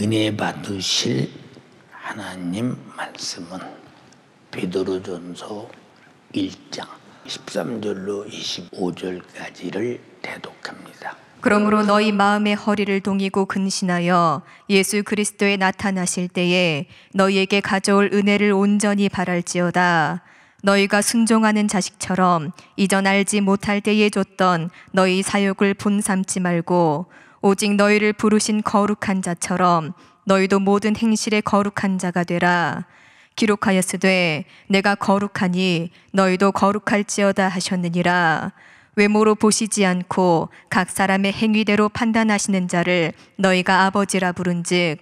은혜 받으실 하나님 말씀은 베드로전서 1장 13절로 25절까지를 대독합니다. 그러므로 너희 마음의 허리를 동이고 근신하여 예수 그리스도에 나타나실 때에 너희에게 가져올 은혜를 온전히 바랄지어다. 너희가 순종하는 자식처럼 이전 알지 못할 때에 줬던 너희 사욕을 본삼지 말고 오직 너희를 부르신 거룩한 자처럼 너희도 모든 행실에 거룩한 자가 되라. 기록하였으되 내가 거룩하니 너희도 거룩할지어다 하셨느니라. 외모로 보시지 않고 각 사람의 행위대로 판단하시는 자를 너희가 아버지라 부른즉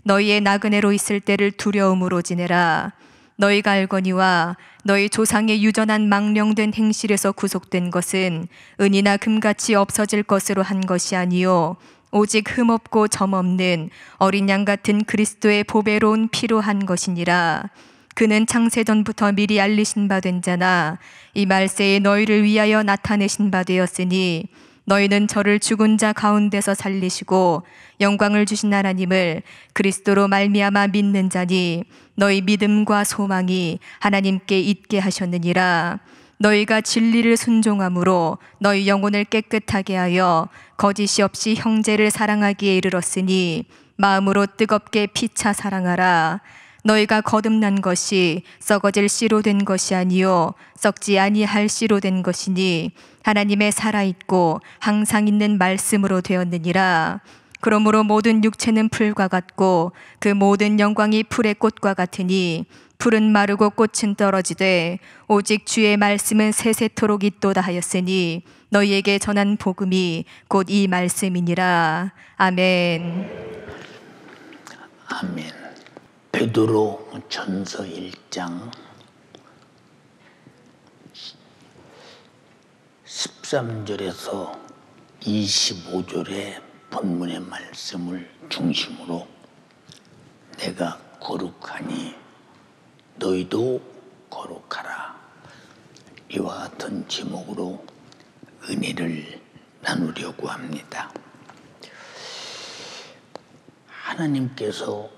너희의 나그네로 있을 때를 두려움으로 지내라. 너희가 알거니와 너희 조상의 유전한 망령된 행실에서 구속된 것은 은이나 금같이 없어질 것으로 한 것이 아니요 오직 흠없고 점없는 어린 양 같은 그리스도의 보배로운 피로 한 것이니라. 그는 창세전부터 미리 알리신 바 된 자나 이 말세에 너희를 위하여 나타내신 바 되었으니 너희는 저를 죽은 자 가운데서 살리시고 영광을 주신 하나님을 그리스도로 말미암아 믿는 자니 너희 믿음과 소망이 하나님께 있게 하셨느니라. 너희가 진리를 순종함으로 너희 영혼을 깨끗하게 하여 거짓이 없이 형제를 사랑하기에 이르렀으니 마음으로 뜨겁게 피차 사랑하라. 너희가 거듭난 것이 썩어질 씨로 된 것이 아니요 썩지 아니할 씨로 된 것이니 하나님의 살아있고 항상 있는 말씀으로 되었느니라. 그러므로 모든 육체는 풀과 같고 그 모든 영광이 풀의 꽃과 같으니 풀은 마르고 꽃은 떨어지되 오직 주의 말씀은 세세토록 있도다 하였으니 너희에게 전한 복음이 곧 이 말씀이니라. 아멘. 아멘. 베드로 전서 1장 13절에서 25절의 본문의 말씀을 중심으로 내가 거룩하니 너희도 거룩하라, 이와 같은 제목으로 은혜를 나누려고 합니다. 하나님께서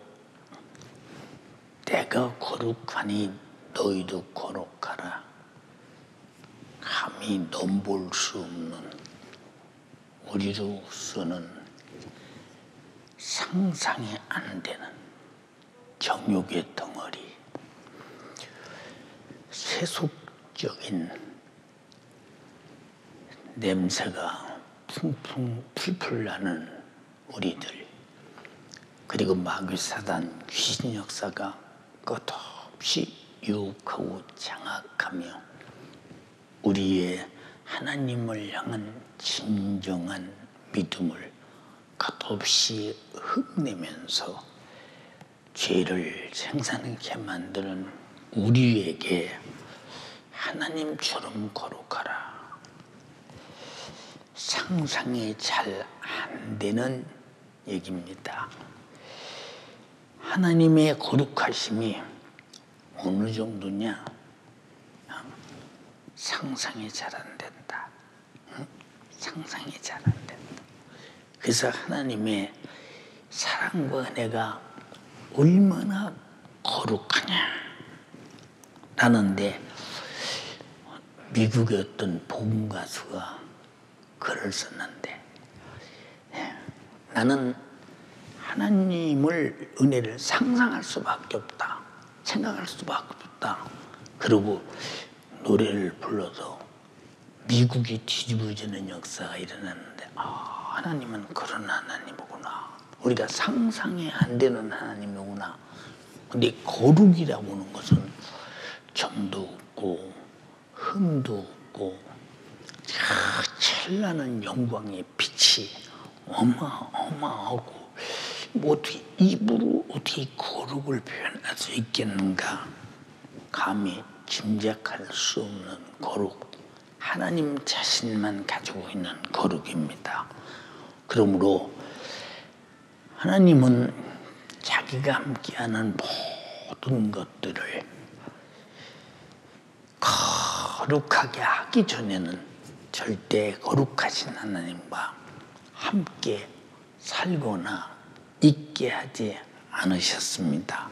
내가 거룩하니 너희도 거룩하라, 감히 넘볼 수 없는, 우리로서는 상상이 안 되는 정욕의 덩어리, 세속적인 냄새가 풍풍 풀풀 나는 우리들, 그리고 마귀 사단 귀신 역사가 끝없이 유혹하고 장악하며 우리의 하나님을 향한 진정한 믿음을 끝없이 흠내면서 죄를 생산하게 만드는 우리에게 하나님처럼 거룩하라, 상상이 잘 안 되는 얘기입니다. 하나님의 거룩하심이 어느 정도냐? 상상이 잘 안 된다. 상상이 잘 안 된다. 그래서 하나님의 사랑과 은혜가 얼마나 거룩하냐 라는데, 미국의 어떤 복음 가수가 글을 썼는데, 나는 하나님을, 은혜를 상상할 수밖에 없다, 생각할 수밖에 없다. 그리고 노래를 불러서 미국이 뒤집어지는 역사가 일어났는데, 하나님은 그런 하나님이구나, 우리가 상상이 안 되는 하나님이구나. 근데 거룩이라고 하는 것은 점도 없고 흠도 없고 찬란한 영광의 빛이 어마어마하고, 뭐 어떻게 입으로 어떻게 거룩을 표현할 수 있겠는가? 감히 짐작할 수 없는 거룩, 하나님 자신만 가지고 있는 거룩입니다. 그러므로 하나님은 자기가 함께하는 모든 것들을 거룩하게 하기 전에는 절대 거룩하신 하나님과 함께 살거나 있게 하지 않으셨습니다.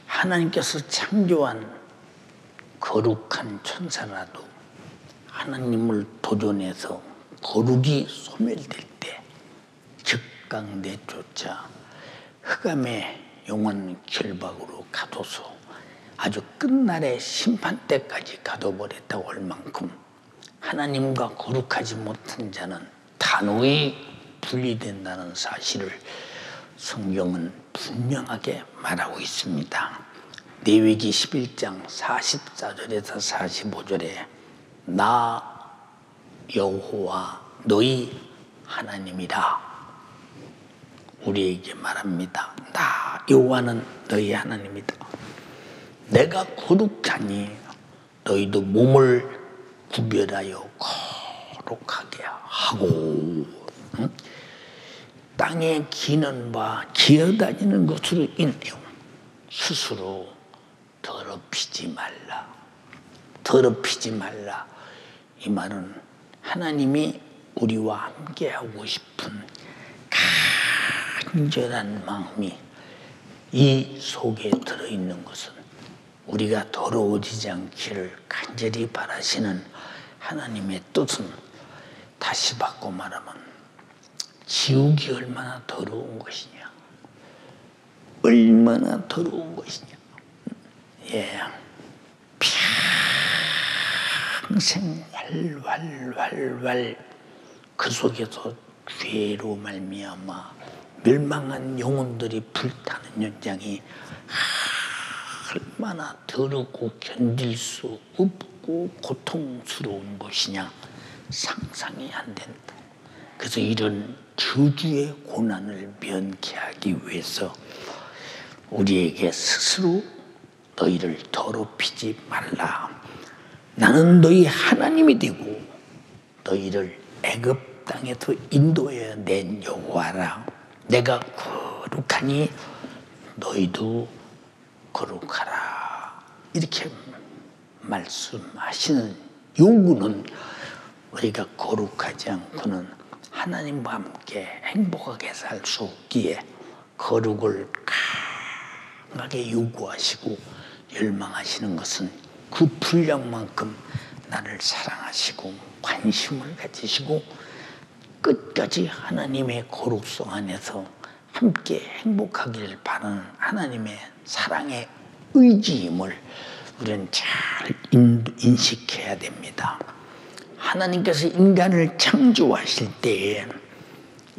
하나님께서 창조한 거룩한 천사라도 하나님을 도전해서 거룩이 소멸될 때 즉강내쫓아 흑암의 영원 결박으로 가둬서 아주 끝날의 심판 때까지 가둬버렸다고 할 만큼 하나님과 거룩하지 못한 자는 단호히 분리된다는 사실을 성경은 분명하게 말하고 있습니다. 레위기 11장 44절에서 45절에 나 여호와 너희 하나님이라 우리에게 말합니다. 나 여호와는 너희 하나님이다. 내가 거룩하니 너희도 몸을 구별하여 거룩하게 하고 땅에 기는 바 기어다니는 것으로 인하여 스스로 더럽히지 말라. 더럽히지 말라. 이 말은 하나님이 우리와 함께 하고 싶은 간절한 마음이 이 속에 들어있는 것은 우리가 더러워지지 않기를 간절히 바라시는 하나님의 뜻은 다시 바꿔 말하면 지옥이 얼마나 더러운 것이냐, 얼마나 더러운 것이냐. 예, 평생 활활활활 그 속에서 죄로 말미암아 멸망한 영혼들이 불타는 현장이 얼마나 더럽고 견딜 수 없고 고통스러운 것이냐 상상이 안 된다. 그래서 이런 저주의 고난을 면케하기 위해서 우리에게 스스로 너희를 더럽히지 말라. 나는 너희 하나님이 되고 너희를 애굽 땅에서 인도해 낸 여호와라. 내가 거룩하니 너희도 거룩하라. 이렇게 말씀하시는 요구는 우리가 거룩하지 않고는 하나님과 함께 행복하게 살 수 없기에 거룩을 강하게 요구하시고 열망하시는 것은 그 분량만큼 나를 사랑하시고 관심을 가지시고 끝까지 하나님의 거룩성 안에서 함께 행복하기를 바라는 하나님의 사랑의 의지임을 우리는 잘 인식해야 됩니다. 하나님께서 인간을 창조하실 때에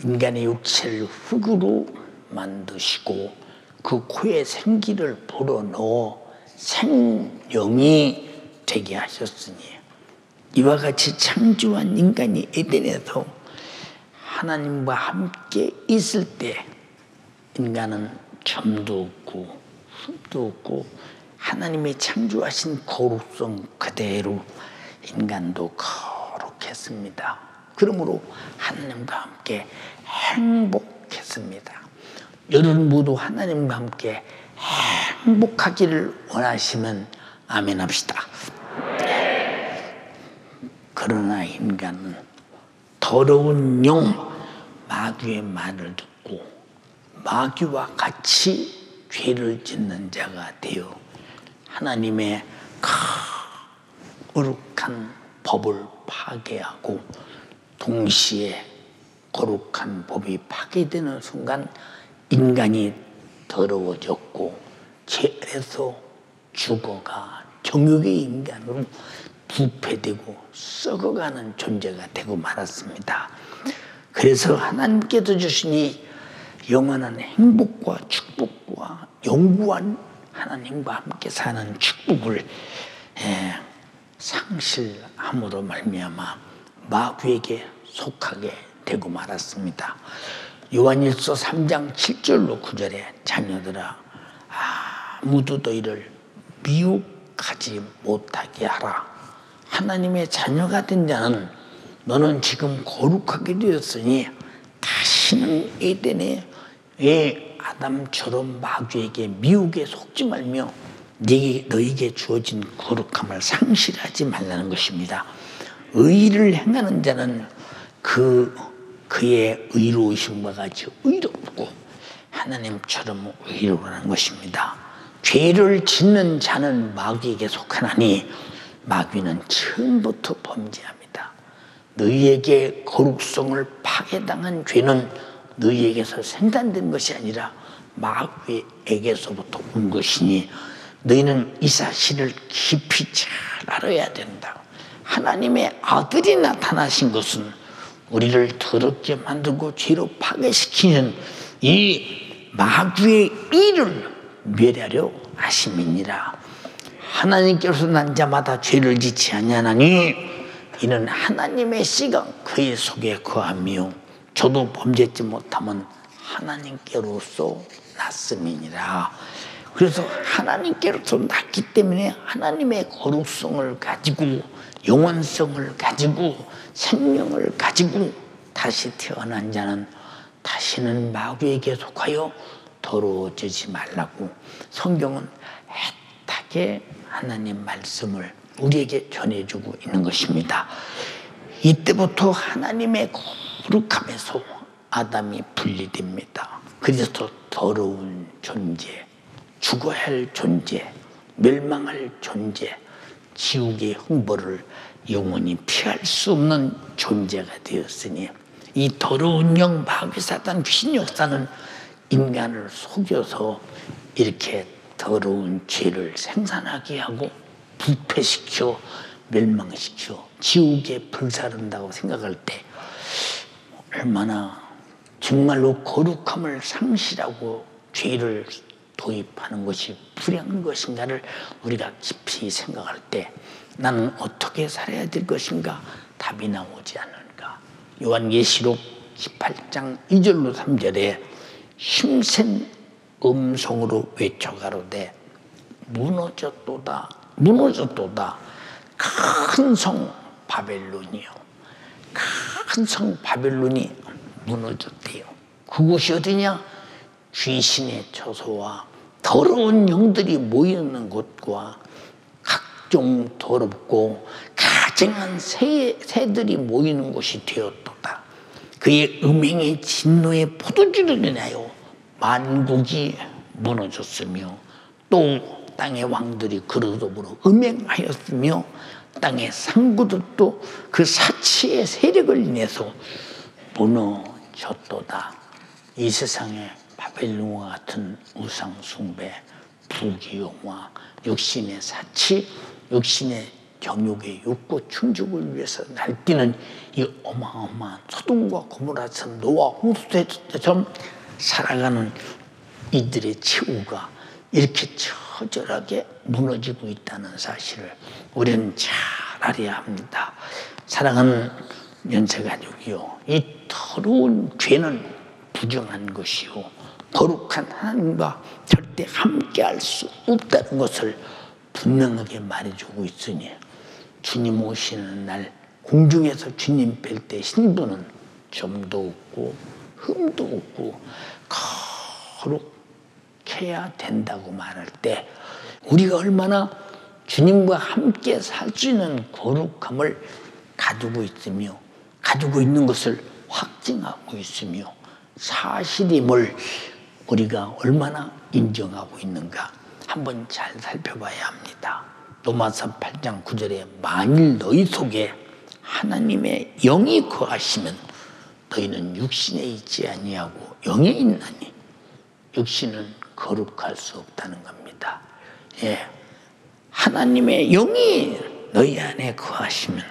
인간의 육체를 흙으로 만드시고 그 코에 생기를 불어넣어 생명이 되게 하셨으니 이와 같이 창조한 인간이 에덴에서 하나님과 함께 있을 때 인간은 점도 없고 흠도 없고 하나님의 창조하신 거룩성 그대로 인간도 거룩했습니다. 그러므로 하나님과 함께 행복했습니다. 여러분 모두 하나님과 함께 행복하기를 원하시면 아멘 합시다. 그러나 인간은 더러운 영 마귀의 말을 듣고 마귀와 같이 죄를 짓는 자가 되어 하나님의 거룩한 법을 파괴하고 동시에 거룩한 법이 파괴되는 순간 인간이 더러워졌고 죄에서 죽어가 정욕의 인간으로 부패되고 썩어가는 존재가 되고 말았습니다. 그래서 하나님께서 주신 이 영원한 행복과 축복과 영구한 하나님과 함께 사는 축복을 상실함으로 말미암아 마귀에게 속하게 되고 말았습니다. 요한일서 3장 7절로 9절에 자녀들아 아무도 너희를 미혹하지 못하게 하라. 하나님의 자녀가 된 자는 너는 지금 거룩하게 되었으니 다시는 에덴의 아담처럼 마귀에게 미혹에 속지 말며 너에게 주어진 거룩함을 상실하지 말라는 것입니다. 의를 행하는 자는 그의 의로우심과 같이 의롭고 하나님처럼 의로라는 것입니다. 죄를 짓는 자는 마귀에게 속하나니 마귀는 처음부터 범죄합니다. 너희에게 거룩성을 파괴당한 죄는 너희에게서 생산된 것이 아니라 마귀에게서부터 온 것이니 너희는 이 사실을 깊이 잘 알아야 된다. 하나님의 아들이 나타나신 것은 우리를 더럽게 만들고 죄로 파괴시키는 이 마귀의 일을 멸하려 하심이니라. 하나님께서 난 자마다 죄를 짓지 아니하나니 이는 하나님의 씨가 그의 속에 거하며 저도 범죄치 못하면 하나님께로서 났음이니라. 그래서 하나님께로서 났기 때문에 하나님의 거룩성을 가지고 영원성을 가지고 생명을 가지고 다시 태어난 자는 다시는 마귀에게 속하여 더러워지지 말라고 성경은 애타게 하나님 말씀을 우리에게 전해주고 있는 것입니다. 이때부터 하나님의 거룩함에서 아담이 분리됩니다. 그래서 더러운 존재, 죽어야 할 존재, 멸망할 존재, 지옥의 형벌을 영원히 피할 수 없는 존재가 되었으니 이 더러운 영 마귀 사단 귀신 역사는 인간을 속여서 이렇게 더러운 죄를 생산하게 하고 부패시켜 멸망시켜 지옥에 불사른다고 생각할 때 얼마나 정말로 거룩함을 상실하고 죄를 도입하는 것이 불행한 것인가를 우리가 깊이 생각할 때 나는 어떻게 살아야 될 것인가 답이 나오지 않는가. 요한계시록 18장 2절로 3절에 힘센 음성으로 외쳐가로되 무너졌도다 무너졌도다 큰 성 바벨론이요. 큰 성 바벨론이 무너졌대요. 그곳이 어디냐? 귀신의 처소와 더러운 영들이 모이는 곳과 각종 더럽고 가증한 새들이 모이는 곳이 되었도다. 그의 음행의 진노의 포도주를 인하여 만국이 무너졌으며 또 땅의 왕들이 그로 더불어 음행하였으며 땅의 상구들도 그 사치의 세력을 인해서 무너졌도다. 이 세상에 바벨론과 같은 우상 숭배, 부귀영화, 육신의 사치, 육신의 정욕의 욕구 충족을 위해서 날뛰는 이 어마어마한 소돔과 고모라처럼 노아 홍수 때처럼 살아가는 이들의 최후가 이렇게 처절하게 무너지고 있다는 사실을 우리는 잘 알아야 합니다. 사랑하는 연세가족이요, 이 더러운 죄는 부정한 것이요 거룩한 하나님과 절대 함께할 수 없다는 것을 분명하게 말해주고 있으니 주님 오시는 날 공중에서 주님 뵐 때 신부는 점도 없고 흠도 없고 거룩해야 된다고 말할 때 우리가 얼마나 주님과 함께 살 수 있는 거룩함을 가지고 있으며 가지고 있는 것을 확증하고 있으며 사실임을 우리가 얼마나 인정하고 있는가 한번 잘 살펴봐야 합니다. 로마서 8장 9절에 만일 너희 속에 하나님의 영이 거하시면 너희는 육신에 있지 아니하고 영에 있나니 육신은 거룩할 수 없다는 겁니다. 예, 하나님의 영이 너희 안에 거하시면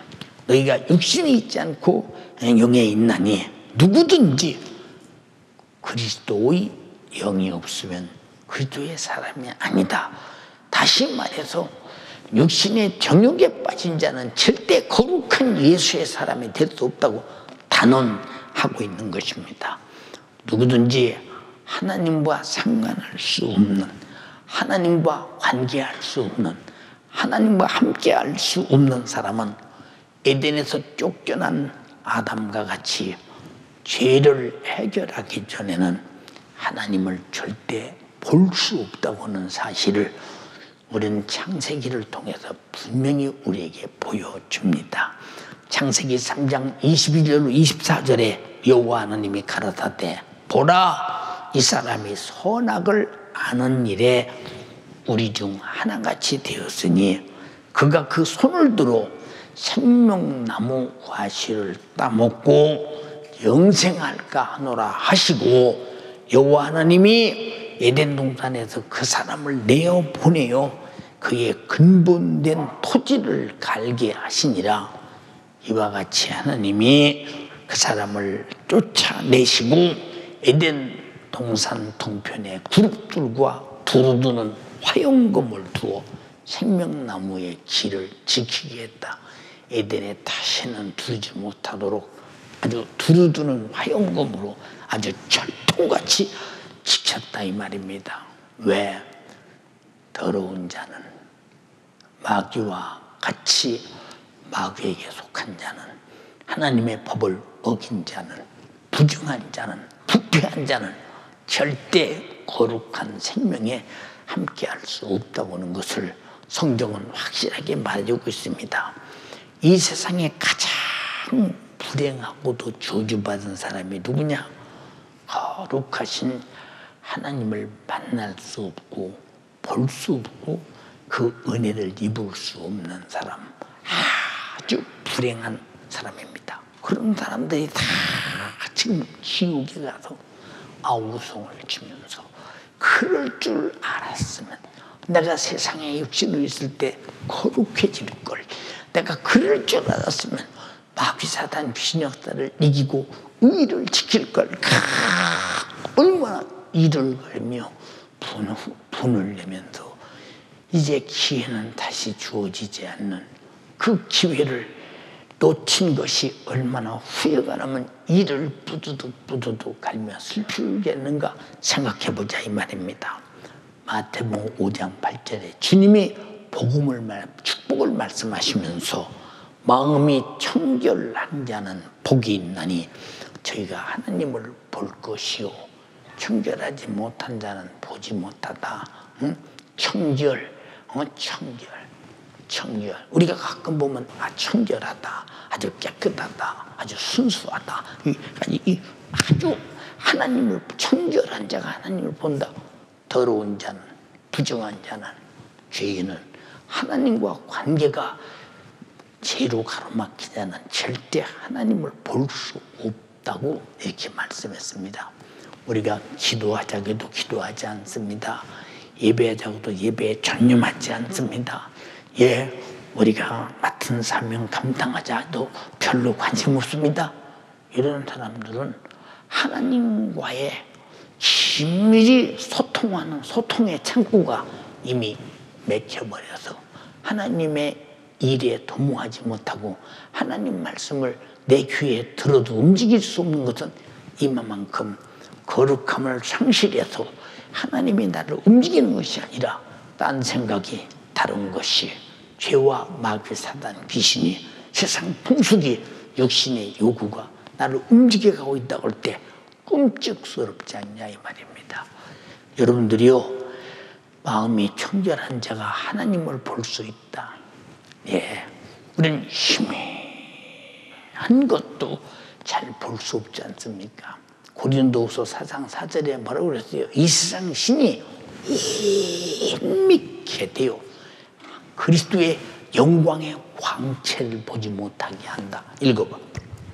너희가 육신에 있지 않고 영에 있나니 누구든지 그리스도의 영이 없으면 그리스도의 사람이 아니다. 다시 말해서 육신의 정욕에 빠진 자는 절대 거룩한 예수의 사람이 될 수 없다고 단언하고 있는 것입니다. 누구든지 하나님과 상관할 수 없는, 하나님과 관계할 수 없는, 하나님과 함께할 수 없는 사람은 에덴에서 쫓겨난 아담과 같이 죄를 해결하기 전에는 하나님을 절대 볼 수 없다고 하는 사실을 우리는 창세기를 통해서 분명히 우리에게 보여줍니다. 창세기 3장 21절로 24절에 여호와 하나님이 가라사대 보라 이 사람이 선악을 아는 일에 우리 중 하나같이 되었으니 그가 그 손을 들어 생명나무 과실을 따먹고 영생할까 하노라 하시고, 여호와 하나님이 에덴 동산에서 그 사람을 내어 보내어 그의 근본된 토지를 갈게 하시니라. 이와 같이 하나님이 그 사람을 쫓아내시고 에덴 동산 동편에 그룹들과 두루두는 화용금을 두어 생명나무의 길을 지키게 했다. 에덴에 다시는 두르지 못하도록 아주 두루두는 화용금으로 아주 철통같이 지켰다 이 말입니다. 왜? 더러운 자는, 마귀와 같이 마귀에게 속한 자는, 하나님의 법을 어긴 자는, 부정한 자는, 부패한 자는 절대 거룩한 생명에 함께할 수 없다고 하는 것을 성경은 확실하게 말해주고 있습니다. 이 세상에 가장 불행하고도 저주받은 사람이 누구냐? 거룩하신 하나님을 만날 수 없고 볼 수 없고 그 은혜를 입을 수 없는 사람, 아주 불행한 사람입니다. 그런 사람들이 다 지금 지옥에 가서 아우성을 치면서, 그럴 줄 알았으면 내가 세상에 육신으로 있을 때 거룩해질 걸, 내가 그럴 줄 알았으면 마귀 사단 귀신 역사를 이기고 의를 지킬 걸, 얼마나 이를 걸며 분을 내면서 이제 기회는 다시 주어지지 않는 그 기회를 놓친 것이 얼마나 후회가 나면 이를 부두둑 갈며 슬프겠는가 생각해보자 이 말입니다. 마태복음 5장 8절에 주님이 축복을 말씀하시면서 마음이 청결한 자는 복이 있나니 저희가 하나님을 볼 것이요 청결하지 못한 자는 보지 못하다. 응? 청결. 우리가 가끔 보면 청결하다, 아주 깨끗하다, 아주 순수하다, 아주 하나님을, 청결한 자가 하나님을 본다. 더러운 자는, 부정한 자는, 죄인은 하나님과 관계가 죄로 가로막힌 자는 절대 하나님을 볼 수 없다고 이렇게 말씀했습니다. 우리가 기도하자고도 기도하지 않습니다. 예배하자고도 예배에 전념하지 않습니다. 예, 우리가 맡은 사명 감당하자도 별로 관심 없습니다. 이런 사람들은 하나님과의 긴밀히 소통하는 소통의 창구가 이미 막혀버려서 하나님의 일에 도모하지 못하고 하나님 말씀을 내 귀에 들어도 움직일 수 없는 것은 이만큼 거룩함을 상실해서 하나님이 나를 움직이는 것이 아니라 딴 생각이, 다른 것이, 죄와 마귀 사단 귀신이, 세상 풍속이, 육신의 요구가 나를 움직여가고 있다고 할 때 끔찍스럽지 않냐 이 말입니다. 여러분들이요, 마음이 청결한 자가 하나님을 볼 수 있다. 예, 우리는 희미한 것도 잘 볼 수 없지 않습니까? 고린도후서 4장 4절에 뭐라고 그랬어요? 이 세상 신이 힘있게 되어 그리스도의 영광의 광채를 보지 못하게 한다. 읽어봐.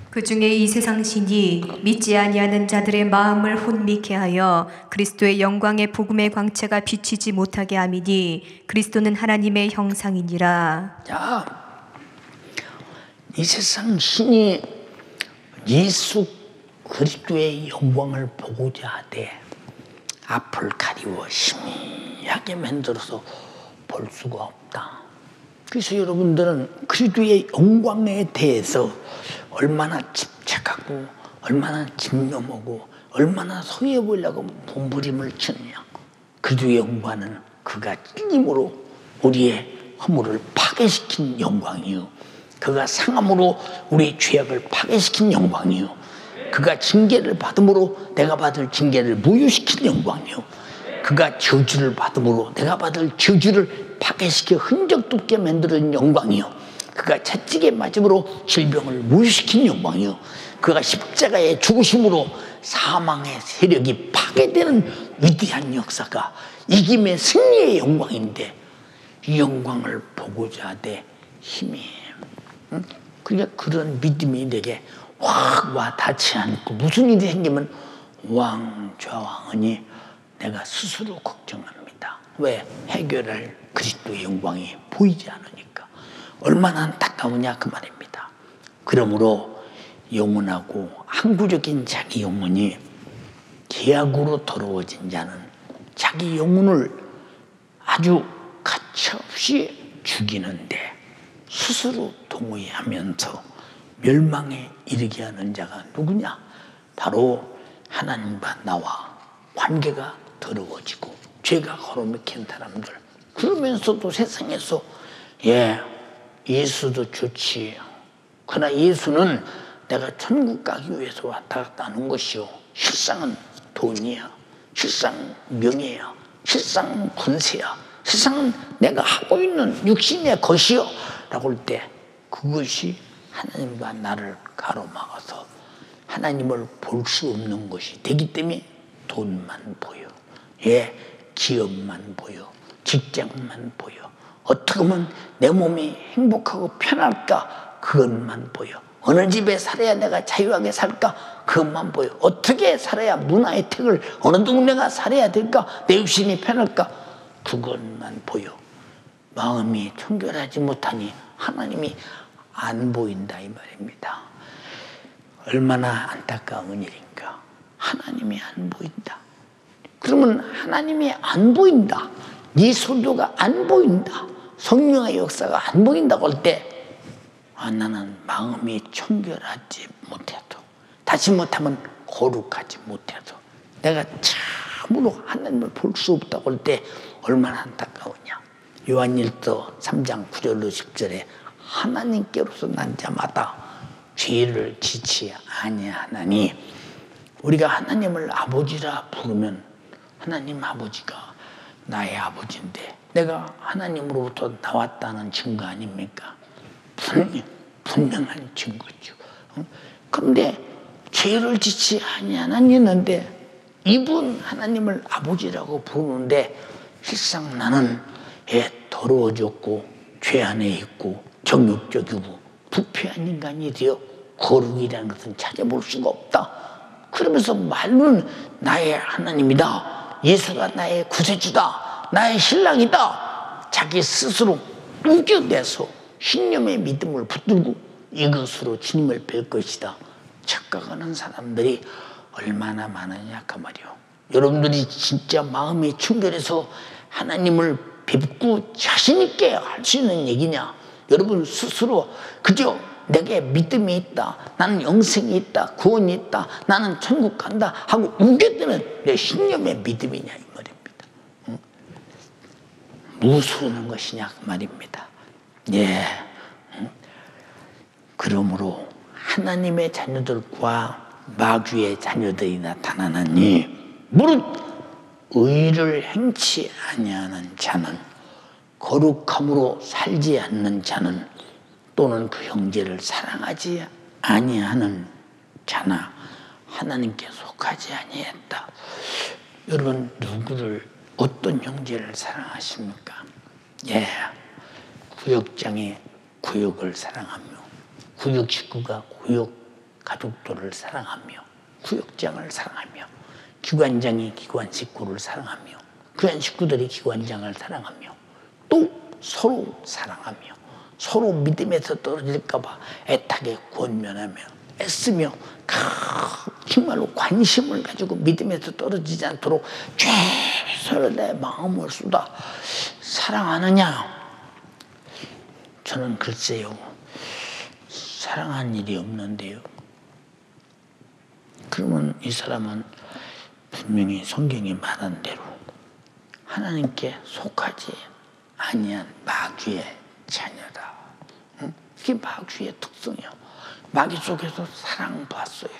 그 중에 이 세상 신이 믿지 아니하는 자들의 마음을 혼미케 하여 그리스도의 영광의 복음의 광채가 비치지 못하게 함이니 그리스도는 하나님의 형상이니라. 자, 이 세상 신이 예수 그리스도의 영광을 보고자 하되 앞을 가리워 희미하게 만들어서 볼 수가 없다. 그래서 여러분들은 그리스도의 영광에 대해서 얼마나 집착하고 얼마나 집념하고 얼마나 소유해 보려고 몸부림을 치느냐. 그리스도의 영광은 그가 찔림으로 우리의 허물을 파괴시킨 영광이요, 그가 상함으로 우리의 죄악을 파괴시킨 영광이요, 그가 징계를 받음으로 내가 받을 징계를 무효시킨 영광이요, 그가 저주를 받음으로 내가 받을 저주를 파괴시켜 흔적도 없게 만들어준 영광이요, 그가 채찍에 맞음으로 질병을 무효시킨 영광이요, 그가 십자가의 죽으심으로 사망의 세력이 파괴되는 위대한 역사가 이김의 승리의 영광인데 이 영광을 보고자 하되 힘이 그러니까 그런 믿음이 내게 확 와 닿지 않고 무슨 일이 생기면 좌왕하니 내가 스스로 걱정합니다. 왜? 해결할 그리스도의 영광이 보이지 않으니까. 얼마나 안타까우냐 그 말입니다. 그러므로 영혼하고 항구적인 자기 영혼이 계약으로 더러워진 자는 자기 영혼을 아주 가차없이 죽이는데 스스로 동의하면서 멸망에 이르게 하는 자가 누구냐? 바로 하나님과 나와 관계가 더러워지고 죄가 걸어먹힌 사람들. 그러면서도 세상에서 예수도 좋지. 그러나 예수는 내가 천국 가기 위해서 왔다 갔다 하는 것이요. 실상은 돈이야. 실상 명예야. 실상 권세야. 세상은 내가 하고 있는 육신의 것이요. 라고 할 때 그것이 하나님과 나를 가로막아서 하나님을 볼 수 없는 것이 되기 때문에 돈만 보여. 기업만 보여. 직장만 보여. 어떻게 하면 내 몸이 행복하고 편할까? 그것만 보여. 어느 집에 살아야 내가 자유하게 살까? 그것만 보여. 어떻게 살아야 문화 혜택을 어느 동네가 살아야 될까? 내 육신이 편할까? 그것만 보여. 마음이 청결하지 못하니 하나님이 안 보인다 이 말입니다. 얼마나 안타까운 일인가. 하나님이 안 보인다. 그러면 하나님이 안 보인다. 네 설교가 안 보인다. 성령의 역사가 안 보인다고 할 때 나는 마음이 청결하지 못해도 다시 못하면 거룩하지 못해도 내가 참으로 하나님을 볼 수 없다고 할 때 얼마나 안타까우냐. 요한일서 3장 9절로 10절에 하나님께로서 난 자마다 죄를 지치 아니하나니 우리가 하나님을 아버지라 부르면 하나님 아버지가 나의 아버지인데 내가 하나님으로부터 나왔다는 증거 아닙니까? 분명한 증거죠. 그런데 죄를 지치 아니하나니는데 이분 하나님을 아버지라고 부르는데 실상 나는 더러워졌고 죄 안에 있고 정욕적이고 부패한 인간이 되어 거룩이라는 것은 찾아볼 수가 없다. 그러면서 말로는 나의 하나님이다. 예수가 나의 구세주다. 나의 신랑이다. 자기 스스로 우겨내서 신념의 믿음을 붙들고 이것으로 주님을 뵐 것이다. 착각하는 사람들이 얼마나 많으냐 그 말이요. 여러분들이 진짜 마음이 청결해서 하나님을 뵙고 자신 있게 할 수 있는 얘기냐? 여러분 스스로 그저 내게 믿음이 있다. 나는 영생이 있다. 구원이 있다. 나는 천국 간다 하고 우겨드는 내 신념의 믿음이냐 이 말입니다. 무엇으로 것이냐 그 말입니다. 그러므로 하나님의 자녀들과 마귀의 자녀들이 나타나나니 무릇 의를 행치 아니하는 자는 거룩함으로 살지 않는 자는 또는 그 형제를 사랑하지 아니하는 자나 하나님께 속하지 아니했다. 여러분 누구를 어떤 형제를 사랑하십니까? 구역장이 구역을 사랑하며 구역 식구가 구역 가족들을 사랑하며 구역장을 사랑하며 기관장이 기관 식구를 사랑하며 기관 식구들이 기관장을 사랑하며 또 서로 사랑하며 서로 믿음에서 떨어질까 봐 애타게 권면하며 애쓰며 정말로 관심을 가지고 믿음에서 떨어지지 않도록 최선을 내 마음을 쏟아 사랑하느냐? 저는 글쎄요 사랑한 일이 없는데요. 그러면 이 사람은 분명히 성경이 말한 대로 하나님께 속하지 아니한 마귀의 자녀다. 이게 마귀의 특성이요. 마귀 속에서 사랑받았어요.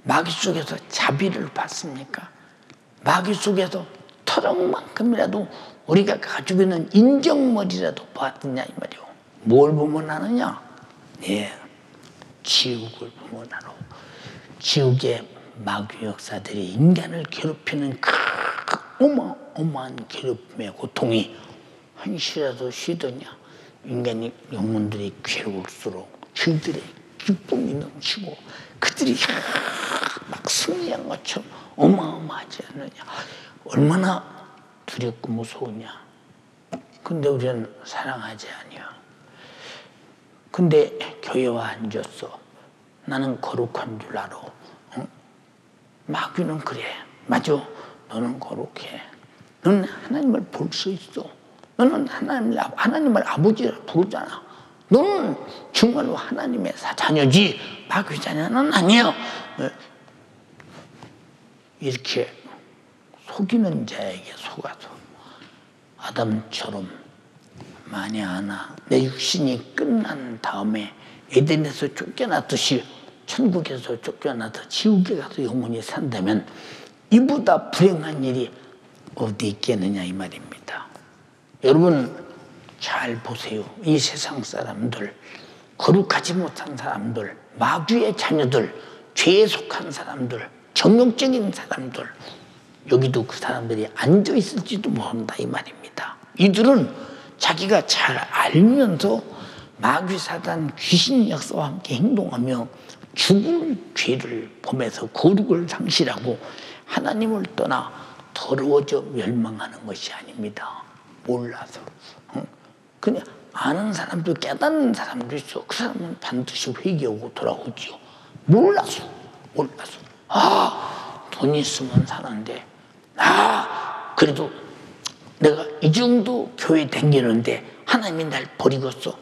마귀 속에서 자비를 받습니까? 마귀 속에서 터럭만큼이라도 우리가 가지고 있는 인정머리라도 받느냐 이 말이요. 뭘 보면 아느냐? 지옥을 보면 알아. 지옥의 마귀 역사들이 인간을 괴롭히는 그 어마어마한 괴롭힘의 고통이 한시라도 쉬더냐. 인간이 영혼들이 괴로울수록 그들의 기쁨이 넘치고 그들이 막 승리한 것처럼 어마어마하지 않느냐. 얼마나 두렵고 무서우냐. 근데 우리는 사랑하지 아니야. 근데 교회와 앉았어. 나는 거룩한 줄 알아. 응? 마귀는 그래. 맞아. 너는 거룩해. 너는 하나님을 볼 수 있어. 너는 하나님을 아버지라 부르잖아. 너는 정말로 하나님의 자녀지. 마귀 자녀는 아니야. 이렇게 속이는 자에게 속아서 아담처럼 만약하나 내 육신이 끝난 다음에 에덴에서 쫓겨났듯이 천국에서 쫓겨나서 지옥에 가서 영원히 산다면 이보다 불행한 일이 어디 있겠느냐 이 말입니다. 여러분 잘 보세요. 이 세상 사람들, 거룩하지 못한 사람들, 마귀의 자녀들, 죄에 속한 사람들, 정욕적인 사람들, 여기도 그 사람들이 앉아 있을지도 모른다 이 말입니다. 이들은 자기가 잘 알면서 마귀 사단 귀신 역사와 함께 행동하며 죽을 죄를 범해서 거룩을 상실하고 하나님을 떠나 더러워져 멸망하는 것이 아닙니다. 몰라서. 그냥 아는 사람도 깨닫는 사람도 있어. 그 사람은 반드시 회개하고 돌아오지요. 몰라서. 돈 있으면 사는데 그래도 내가 이 정도 교회 다니는데 하나님이 날 버리겠어.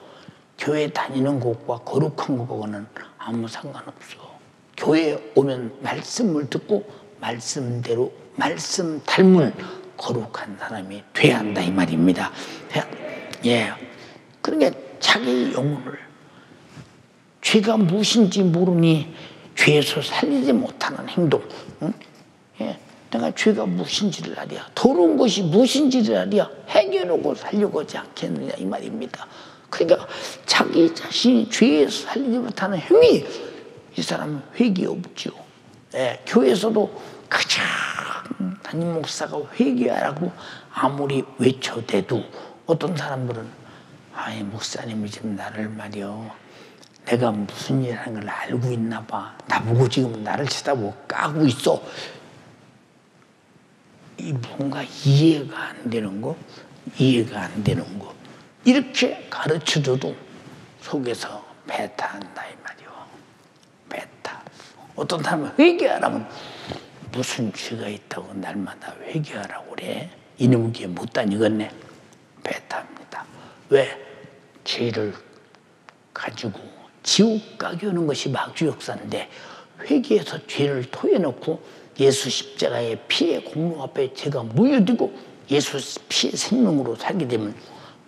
교회 다니는 것과 거룩한 것과는 아무 상관없어. 교회에 오면 말씀을 듣고 말씀대로 말씀 닮은 거룩한 사람이 돼야 한다 이 말입니다. 예. 그러니까 자기 영혼을 죄가 무엇인지 모르니 죄에서 살리지 못하는 행동. 응? 예. 내가 죄가 무엇인지를 알아야, 더러운 것이 무엇인지를 알아야 해결하고 살려고 하지 않겠느냐 이 말입니다. 그러니까 자기 자신이 죄에서 살리지 못하는 행위, 이 사람은 회개 없죠. 예. 교회에서도 가장 담임 목사가 회개하라고 아무리 외쳐대도 어떤 사람들은 아이 목사님이 지금 나를 말이요, 내가 무슨 일 하는 걸 알고 있나 봐. 나보고 지금 나를 쳐다보고 까고 있어. 이 뭔가 이해가 안 되는 거, 이렇게 가르쳐줘도 속에서 배타한다 이 말이요. 배타. 어떤 사람은 회개하라면 무슨 죄가 있다고 날마다 회개하라고 그래. 이놈의 게 못 다니겠네. 배타합니다. 왜? 죄를 가지고 지옥 가게 오는 것이 마귀 역사인데 회개해서 죄를 토해놓고 예수 십자가의 피의 공로 앞에 제가 모여들고 예수 피의 생명으로 살게 되면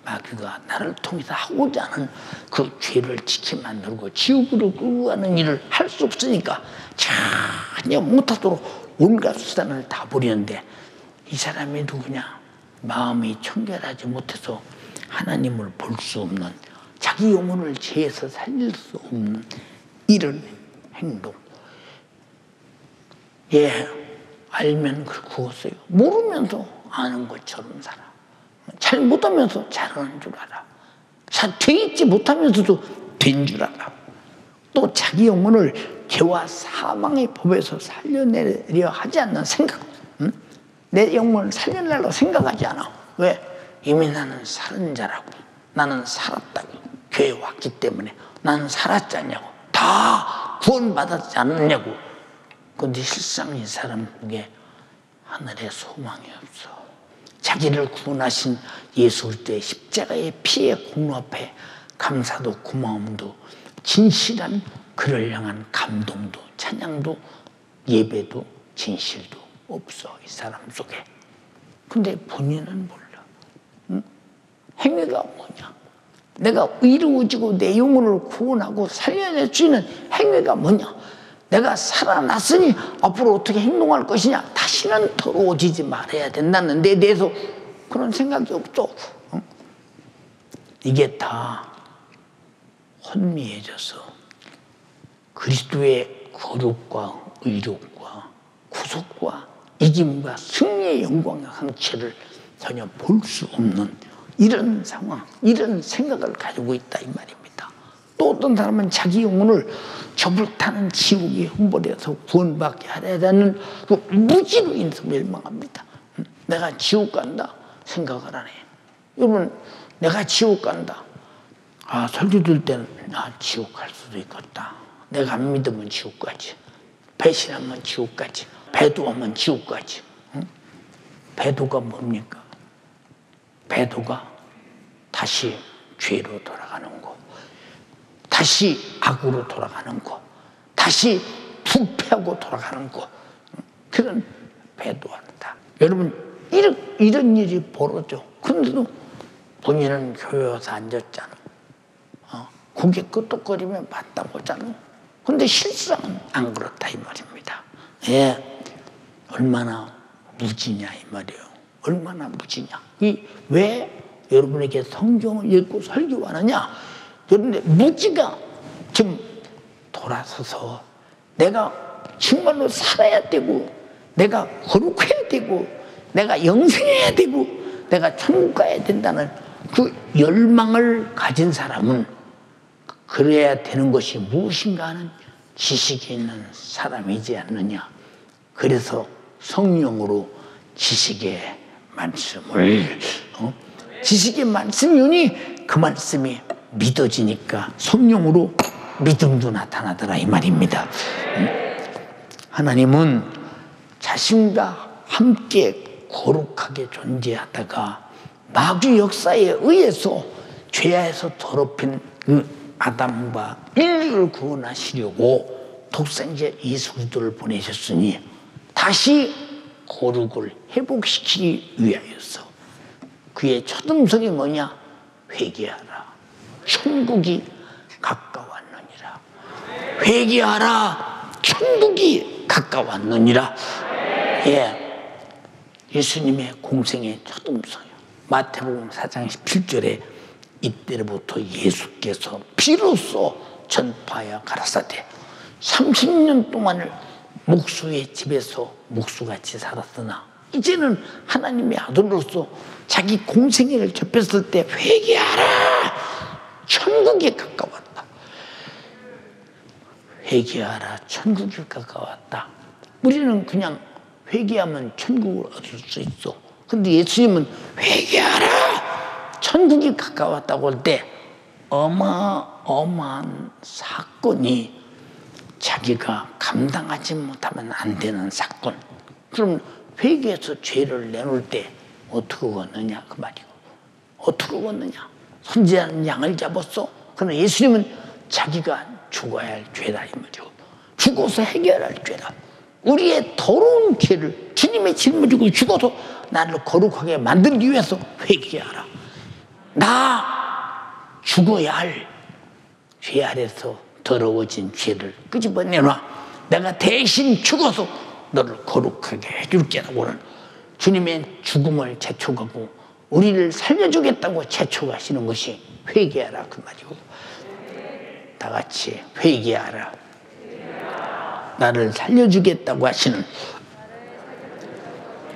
마귀가 나를 통해서 하고자 하는 그 죄를 지켜 만들고 지옥으로 끌고 가는 일을 할 수 없으니까 전혀 못하도록 온갖 수단을 다 부리는데 이 사람이 누구냐? 마음이 청결하지 못해서 하나님을 볼 수 없는, 자기 영혼을 죄에서 살릴 수 없는 이런 행동. 예, 알면 그것어요. 모르면서 아는 것처럼 살아. 잘 못하면서 잘하는 줄 알아. 잘 돼 있지 못하면서도 된 줄 알아. 또 자기 영혼을 죄와 사망의 법에서 살려내려 하지 않는 생각. 응? 내 영혼을 살려내려고 생각하지 않아. 왜? 이미 나는 살은 자라고. 나는 살았다고. 교회에 왔기 때문에 나는 살았지 않냐고. 다 구원받았지 않느냐고. 그런데 실상 이 사람에게 하늘에 소망이 없어. 자기를 구원하신 예수 그리스도의 십자가의 피의 공로 앞에 감사도 고마움도 진실한 그를 향한 감동도 찬양도 예배도 진실도 없어 이 사람 속에. 근데 본인은 몰라. 응? 행위가 뭐냐? 내가 의로워지고 내 영혼을 구원하고 살려낼 수 있는 행위가 뭐냐? 내가 살아났으니 앞으로 어떻게 행동할 것이냐? 다시는 더러워지지 말아야 된다는 데 대해서 그런 생각이 없어. 응? 이게 다 혼미해져서 그리스도의 거룩과 의롭과 구속과 이김과 승리의 영광의 황체를 전혀 볼 수 없는 이런 상황, 이런 생각을 가지고 있다 이 말입니다. 또 어떤 사람은 자기 영혼을 저불타는 지옥에 hum벌해서 구원받게 하려는 그 무지로 인해서 멸망합니다. 내가 지옥 간다 생각을 안 해. 여러분, 내가 지옥 간다. 설교 들 때는 지옥 갈 수도 있겠다. 내가 안 믿으면 지옥 가지. 배신하면 지옥 가지. 배도하면 지옥 가지. 응? 배도가 뭡니까? 배도가 다시 죄로 돌아가는 거, 다시 악으로 돌아가는 거, 다시 부패하고 돌아가는 거, 그런 배도한다. 여러분, 이런 일이 벌어져. 그런데도 본인은 교회 와서 앉았잖아. 고개 끄덕거리며 맞다 보잖아. 근데 실상은 안 그렇다 이 말입니다. 예, 얼마나 무지냐 이 말이에요. 얼마나 무지냐. 왜 여러분에게 성경을 읽고 설교하느냐? 그런데 무지가 좀 돌아서서 내가 정말로 살아야 되고, 내가 거룩해야 되고, 내가 영생해야 되고, 내가 천국 가야 된다는 그 열망을 가진 사람은 그래야 되는 것이 무엇인가 하는 지식이 있는 사람이지 않느냐. 그래서 성령으로 지식의 말씀을 지식의 말씀이오니 그 말씀이 믿어지니까 성령으로 믿음도 나타나더라 이 말입니다. 하나님은 자신과 함께 거룩하게 존재하다가 마귀 역사에 의해서 죄에서 더럽힌 그 아담과 인류를 구원하시려고 독생자 예수 그리스도를 보내셨으니 다시 거룩을 회복시키기 위하여서 그의 첫 음성이 뭐냐? 회개하라. 천국이 가까웠느니라. 회개하라. 천국이 가까웠느니라. 예, 예수님의 공생의 첫 음성이요. 마태복음 4장 17절에 이때로부터 예수께서 비로소 전파하여 가라사대 30년 동안을 목수의 집에서 목수같이 살았으나 이제는 하나님의 아들로서 자기 공생애를 접했을 때 회개하라. 천국이 가까웠다. 회개하라. 천국이 가까웠다. 우리는 그냥 회개하면 천국을 얻을 수 있어. 근데 예수님은 회개하라. 천국이 가까웠다고 할 때 어마어마한 사건이 자기가 감당하지 못하면 안 되는 사건. 그럼 회개해서 죄를 내놓을 때 어떻게 걷느냐 그 말이고. 어떻게 걷느냐. 선지자는 양을 잡았어. 그러나 예수님은 자기가 죽어야 할 죄다 이 말이고. 죽어서 해결할 죄다. 우리의 더러운 죄를 주님의 짊어지고 죽어서 나를 거룩하게 만들기 위해서 회개하라. 나 죽어야 할 죄 아래서 더러워진 죄를 끄집어내놔. 내가 대신 죽어서 너를 거룩하게 해줄게라고는 주님의 죽음을 재촉하고 우리를 살려주겠다고 재촉하시는 것이 회개하라 그 말이고. 다 같이 회개하라. 나를 살려주겠다고 하시는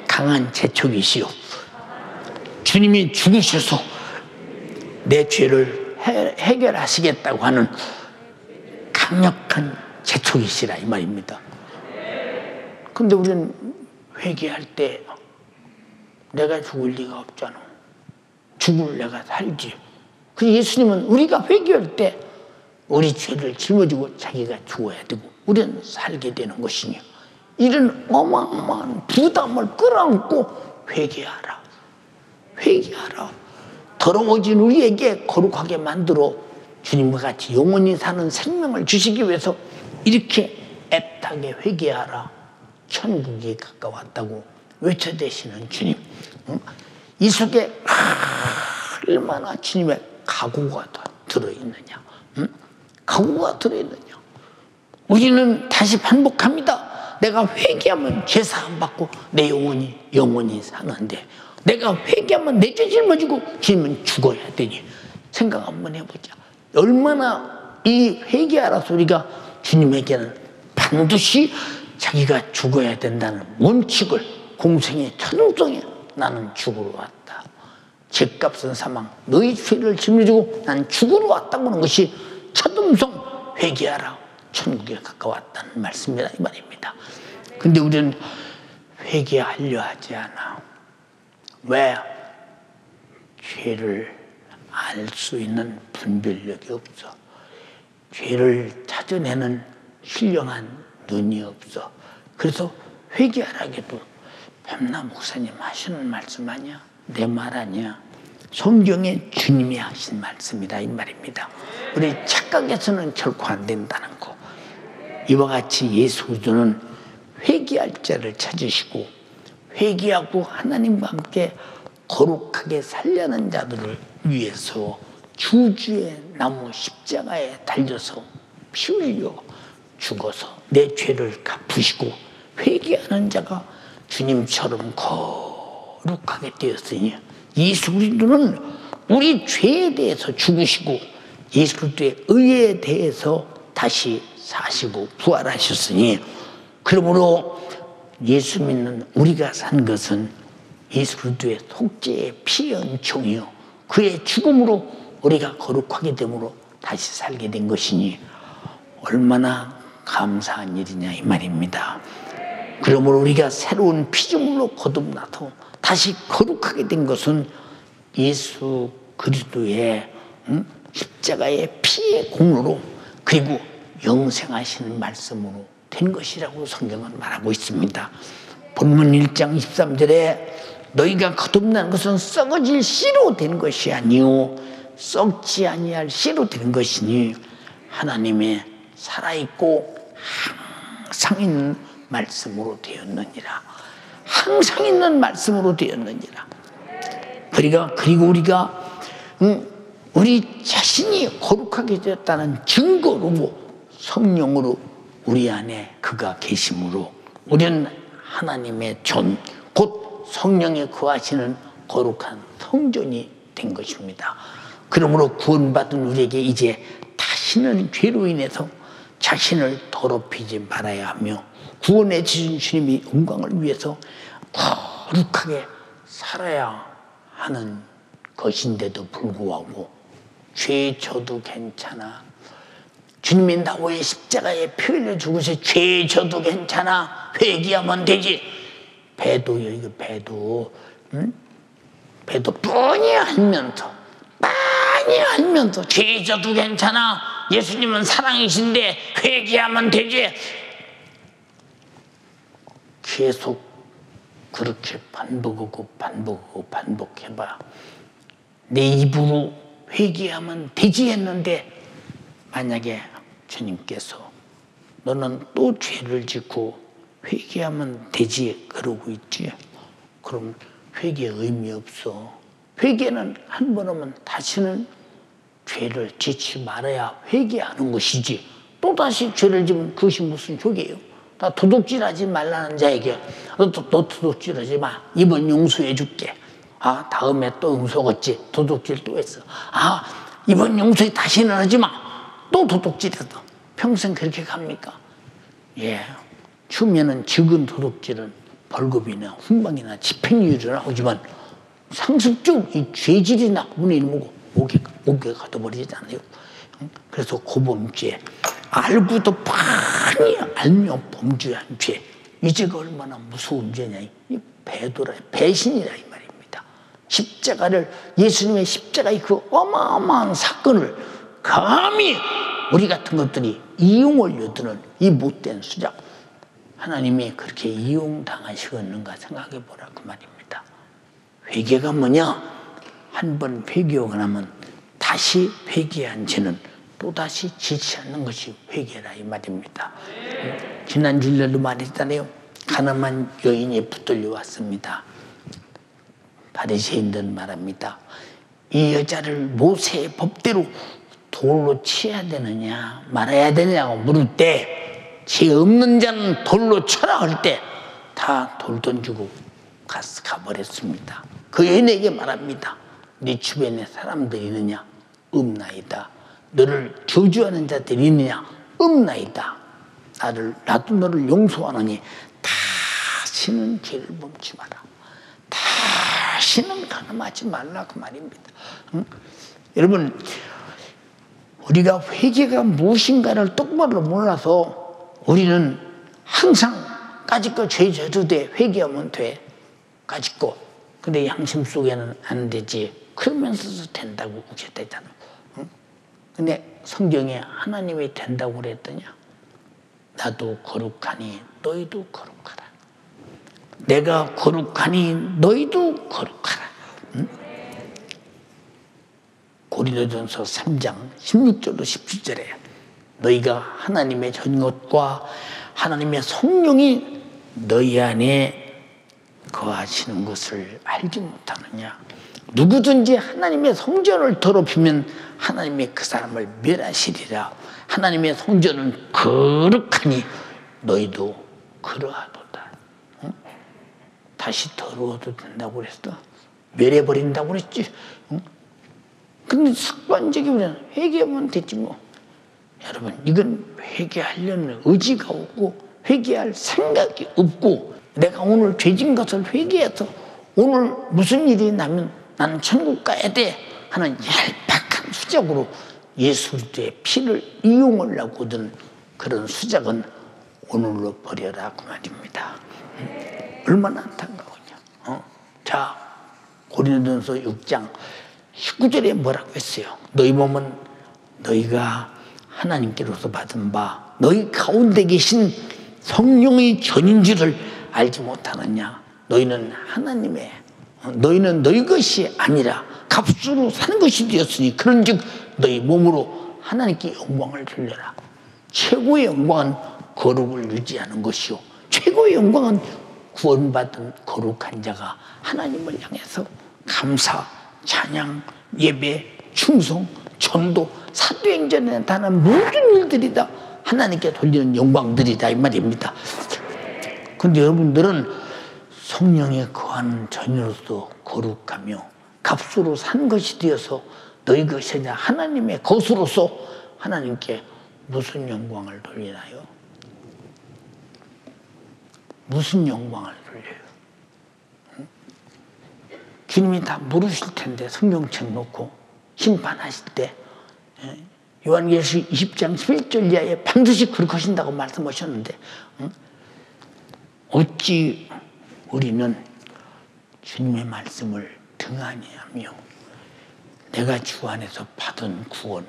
강한 재촉이시오. 주님이 죽으셔서 내 죄를 해결하시겠다고 하는 강력한 재촉이시라 이 말입니다. 근데 우리는 회개할 때 내가 죽을 리가 없잖아. 죽을 내가 살지. 그 예수님은 우리가 회개할 때 우리 죄를 짊어지고 자기가 죽어야 되고 우리는 살게 되는 것이니 이런 어마어마한 부담을 끌어안고 회개하라. 회개하라. 더러워진 우리에게 거룩하게 만들어 주님과 같이 영원히 사는 생명을 주시기 위해서 이렇게 애타게 회개하라. 천국이 가까웠다고 외쳐대시는 주님. 이 속에 얼마나 주님의 각오가 들어있느냐. 각오가 들어있느냐. 우리는 다시 반복합니다. 내가 회개하면 죄사함 받고 내 영원히 사는데 내가 회개하면 내 죄 짊어지고 주님은 죽어야 되니 생각 한번 해보자. 얼마나 이 회개하라 소리가 주님에게는 반드시 자기가 죽어야 된다는 원칙을 공생의 천성에 나는 죽으러 왔다. 죄값은 사망, 너희 죄를 짊어지고 난 죽으러 왔다고 하는 것이 첫음성 회개하라. 천국에 가까웠다는 말씀이다 이 말입니다. 근데 우리는 회개하려 하지 않아. 왜? 죄를 알 수 있는 분별력이 없어. 죄를 찾아내는 신령한 눈이 없어. 그래서 회개하라고 해도 밤나 목사님 하시는 말씀 아니야? 내 말 아니야? 성경에 주님이 하신 말씀이다 이 말입니다. 우리 착각해서는 결코 안 된다는 거. 이와 같이 예수 그리스도는 회개할 자를 찾으시고 회개하고 하나님과 함께 거룩하게 살려는 자들을 위해서 주주의 나무 십자가에 달려서 피 흘려 죽어서 내 죄를 갚으시고 회개하는 자가 주님처럼 거룩하게 되었으니 예수 그리스도는 우리 죄에 대해서 죽으시고 예수 그리스도의 의에 대해서 다시 사시고 부활하셨으니 그러므로 예수 믿는 우리가 산 것은 예수 그리스도의 속죄의 피의 은총이요 그의 죽음으로 우리가 거룩하게 됨으로 다시 살게 된 것이니 얼마나 감사한 일이냐 이 말입니다. 그러므로 우리가 새로운 피조물로 거듭나서 다시 거룩하게 된 것은 예수 그리스도의 십자가의 피의 공로로 그리고 영생하시는 말씀으로 된 것이라고 성경은 말하고 있습니다. 본문 1장 13절에 너희가 거듭난 것은 썩어질 씨로 된 것이 아니요 썩지 아니할 씨로 된 것이니 하나님의 살아있고 항상 있는 말씀으로 되었느니라. 항상 있는 말씀으로 되었느니라. 그리고 우리가 우리 자신이 거룩하게 되었다는 증거로 성령으로 우리 안에 그가 계심으로 우리는 하나님의 전, 곧 성령에 거하시는 거룩한 성전이 된 것입니다. 그러므로 구원받은 우리에게 이제 다시는 죄로 인해서 자신을 더럽히지 말아야 하며 구원해 주신 주님이 영광을 위해서 거룩하게 살아야 하는 것인데도 불구하고 죄 져도 괜찮아. 주님이 나의 십자가에 피 흘려 죽으셔 죄 져도 괜찮아. 회개하면 되지. 배도요, 이거 배도. 배도 뻔히 알면서 죄 져도 괜찮아. 예수님은 사랑이신데 회개하면 되지. 계속 그렇게 반복해봐. 내 입으로 회개하면 되지 했는데 만약에 주님께서 너는 또 죄를 짓고 회개하면 되지 그러고 있지. 그럼 회개 의미 없어. 회개는 한 번 하면 다시는 죄를 짓지 말아야 회개하는 것이지. 또다시 죄를 지면 그것이 무슨 죄예요? 나 도둑질하지 말라는 자에게 너 도둑질하지 마. 이번 용서해 줄게. 아 다음에 또 용서하겠지. 도둑질 또 했어. 아 이번 용서해 다시는 하지 마. 또 도둑질했어. 평생 그렇게 갑니까? 예. 추면은 적은 도둑질은 벌금이나 훈방이나 집행유예를 나오지만 상습적 이 죄질이 나쁘면 이러고 옥에 가둬버리잖아요. 그래서 고범죄 알고도 뻔히 알며 범죄한 죄 이 죄가 얼마나 무서운 죄냐. 이 배도라 배신이라 이 말입니다. 십자가를 예수님의 십자가의 그 어마어마한 사건을 감히 우리 같은 것들이 이용하려 드는 이 못된 수작 하나님이 그렇게 이용당하시겠는가 생각해 보라 그 말입니다. 회개가 뭐냐? 한 번 회개하고 나면 다시 회개한 죄는 또다시 짓지 않는 것이 회개라 이 말입니다. 지난 주일날도 말했잖아요. 가늠한 여인이 붙들려 왔습니다. 바리새인들 말합니다. 이 여자를 모세의 법대로 돌로 치야 되느냐 말아야 되느냐고 물을 때 죄 없는 자는 돌로 쳐라 할 때 다 돌 던지고 가버렸습니다. 그 여인에게 말합니다. 네 주변에 사람들이 있느냐? 없나이다. 너를 저주하는 자들이 있느냐? 없나이다. 나도 너를 용서하노니 다시는 죄를 범치 마라. 다시는 간음하지 말라 그 말입니다. 여러분, 우리가 회개가 무엇인가를 똑바로 몰라서 우리는 항상 까짓거 죄 져도 돼, 회개하면 돼, 까짓거. 근데 양심 속에는 안 되지. 그러면서도 된다고 그렇게 되잖아. 근데 성경에 하나님이 된다고 그랬더냐? 나도 거룩하니 너희도 거룩하라. 내가 거룩하니 너희도 거룩하라. 고린도전서 3장 16절로 17절에 너희가 하나님의 전것과 하나님의 성령이 너희 안에 거하시는 것을 알지 못하느냐. 누구든지 하나님의 성전을 더럽히면 하나님의 그 사람을 멸하시리라. 하나님의 성전은 거룩하니 너희도 그러하도다. 다시 더러워도 된다고 그랬어. 멸해버린다고 그랬지. 근데 습관적이면 회개하면 되지 뭐. 여러분, 이건 회개하려는 의지가 없고 회개할 생각이 없고, 내가 오늘 죄진 것을 회개해서 오늘 무슨 일이 나면 나는 천국 가야 돼 하는 얄팍한 수작으로 예수 그리스도의 피를 이용하려고 든 그런 수작은 오늘로 버려라 그 말입니다. 얼마나 안타까우냐. 자, 고린도전서 6장 19절에 뭐라고 했어요? 너희 몸은 너희가 하나님께로서 받은 바 너희 가운데 계신 성령의 전인 줄을 알지 못하느냐. 너희는 하나님의, 너희는 너희 것이 아니라 값으로 사는 것이 되었으니 그런즉 너희 몸으로 하나님께 영광을 돌려라. 최고의 영광은 거룩을 유지하는 것이요, 최고의 영광은 구원받은 거룩한 자가 하나님을 향해서 감사, 찬양, 예배, 충성, 전도, 사도행전에 나타난 모든 일들이 다 하나님께 돌리는 영광들이다 이 말입니다. 그런데 여러분들은 성령에 거하는 자녀로서 거룩하며 값으로 산 것이 되어서 너희 것이 아니라 하나님의 것으로서 하나님께 무슨 영광을 돌리나요? 무슨 영광을 돌려요? 주님이 다 물으실 텐데, 성경책 놓고 심판하실 때 요한계시록 20장 11절 이하에 반드시 그렇게 하신다고 말씀하셨는데, 어찌 우리는 주님의 말씀을 등한히 하며 내가 주 안에서 받은 구원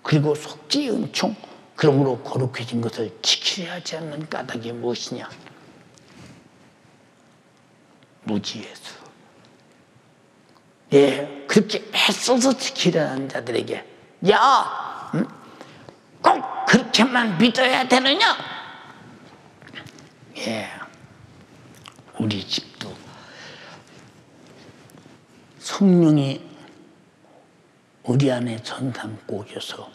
그리고 속죄의 은총, 그러므로 거룩해진 것을 지켜야 하지 않는 까닭이 무엇이냐? 무지예수. 예, 그렇게 애써서 지키려는 자들에게 야, 꼭 그렇게만 믿어야 되느냐? 예, 우리 집도 성령이 우리 안에 전담고 오셔서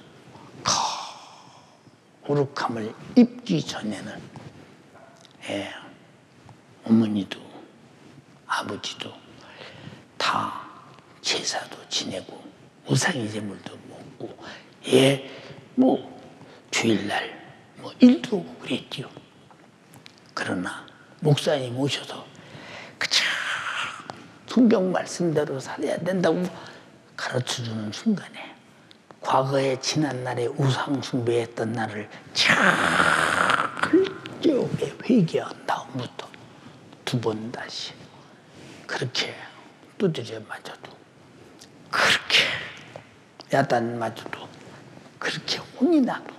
거룩함을 입기 전에는, 예, 어머니도 아버지도 다 제사도 지내고 우상의 제물도 먹고, 예, 뭐 주일날 뭐 일도 하고 그랬지요. 그러나 목사님 오셔서 그저 성경 말씀대로 살아야 된다고 가르쳐주는 순간에 과거에 지난날에 우상 숭배했던 나를 철저하게 회개한 다음부터 두 번 다시 그렇게 두드려 맞아도, 그렇게 야단 맞아도, 그렇게 혼이 나도,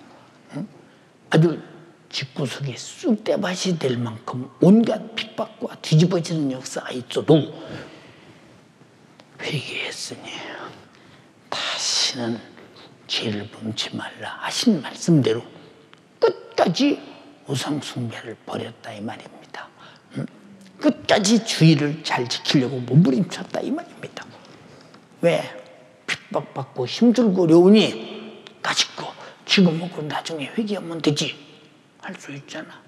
아주 집구석에 쑥대밭이 될 만큼 온갖 핍박과 뒤집어지는 역사가 있어도 회개했으니 다시는 죄를 범치 말라 하신 말씀대로 끝까지 우상 숭배를 버렸다 이 말입니다. 끝까지 주의를 잘 지키려고 몸부림쳤다 이 말입니다. 왜? 핍박받고 힘들고 어려우니 가지고 지금 먹고 나중에 회개하면 되지 할 수 있잖아.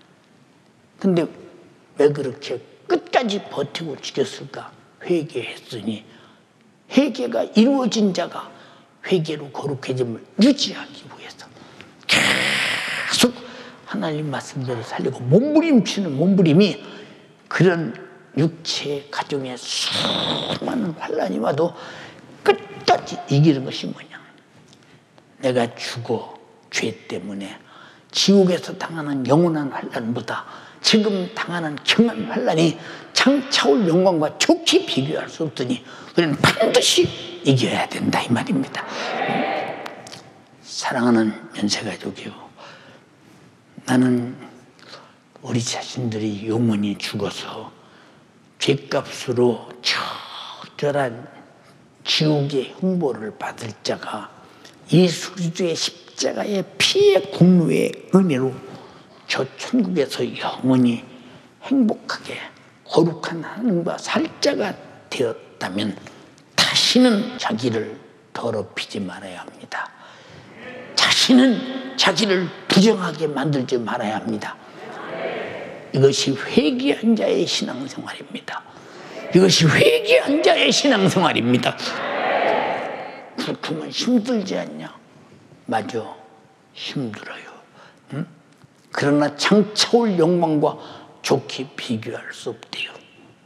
근데 왜 그렇게 끝까지 버티고 지켰을까? 회개했으니, 회개가 이루어진 자가 회개로 거룩해짐을 유지하기 위해서 계속 하나님 말씀대로 살리고 몸부림치는 몸부림이 그런 육체 가정에 수많은 환란이 와도 끝까지 이기는 것이 뭐냐? 내가 죽어 죄 때문에 지옥에서 당하는 영원한 환란보다 지금 당하는 경한 환란이 장차올 영광과 좋게 비교할 수 없더니 우리는 반드시 이겨야 된다 이 말입니다. 사랑하는 연세가족이요, 나는 우리 자신들이 영원히 죽어서 죄값으로 처절한 지옥의 형벌을 받을 자가 예수 그리스도의 십자가의 피의 공로의 은혜로 저 천국에서 영원히 행복하게 거룩한 하나님과 살 자가 되었다면 다시는 자기를 더럽히지 말아야 합니다. 다시는 자기를 부정하게 만들지 말아야 합니다. 이것이 회개한 자의 신앙생활입니다. 이것이 회개한 자의 신앙생활입니다. 그렇게 하면 힘들지 않냐? 맞아, 힘들어요. 응? 그러나 장차올 영광과 좋게 비교할 수 없대요.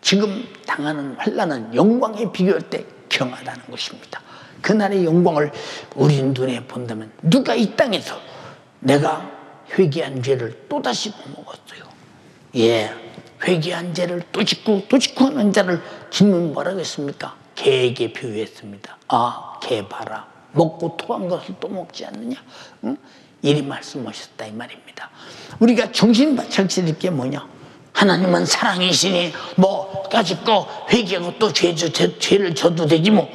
지금 당하는 환난은 영광에 비교할 때 경하다는 것입니다. 그날의 영광을 우리 눈에 본다면 누가 이 땅에서 내가 회개한 죄를 또다시 먹었어요. 예, 회개한 죄를 또 짓고 하는 자를 주님은 뭐라고 했습니까? 개에게 비유했습니다. 아, 개 봐라. 먹고 토한 것을 또 먹지 않느냐? 응? 이리 말씀하셨다 이 말입니다. 우리가 정신 바짝 차릴 게 뭐냐? 하나님은 사랑이시니 뭐 까짓거 회개하고 또 죄를 져도 되지 뭐.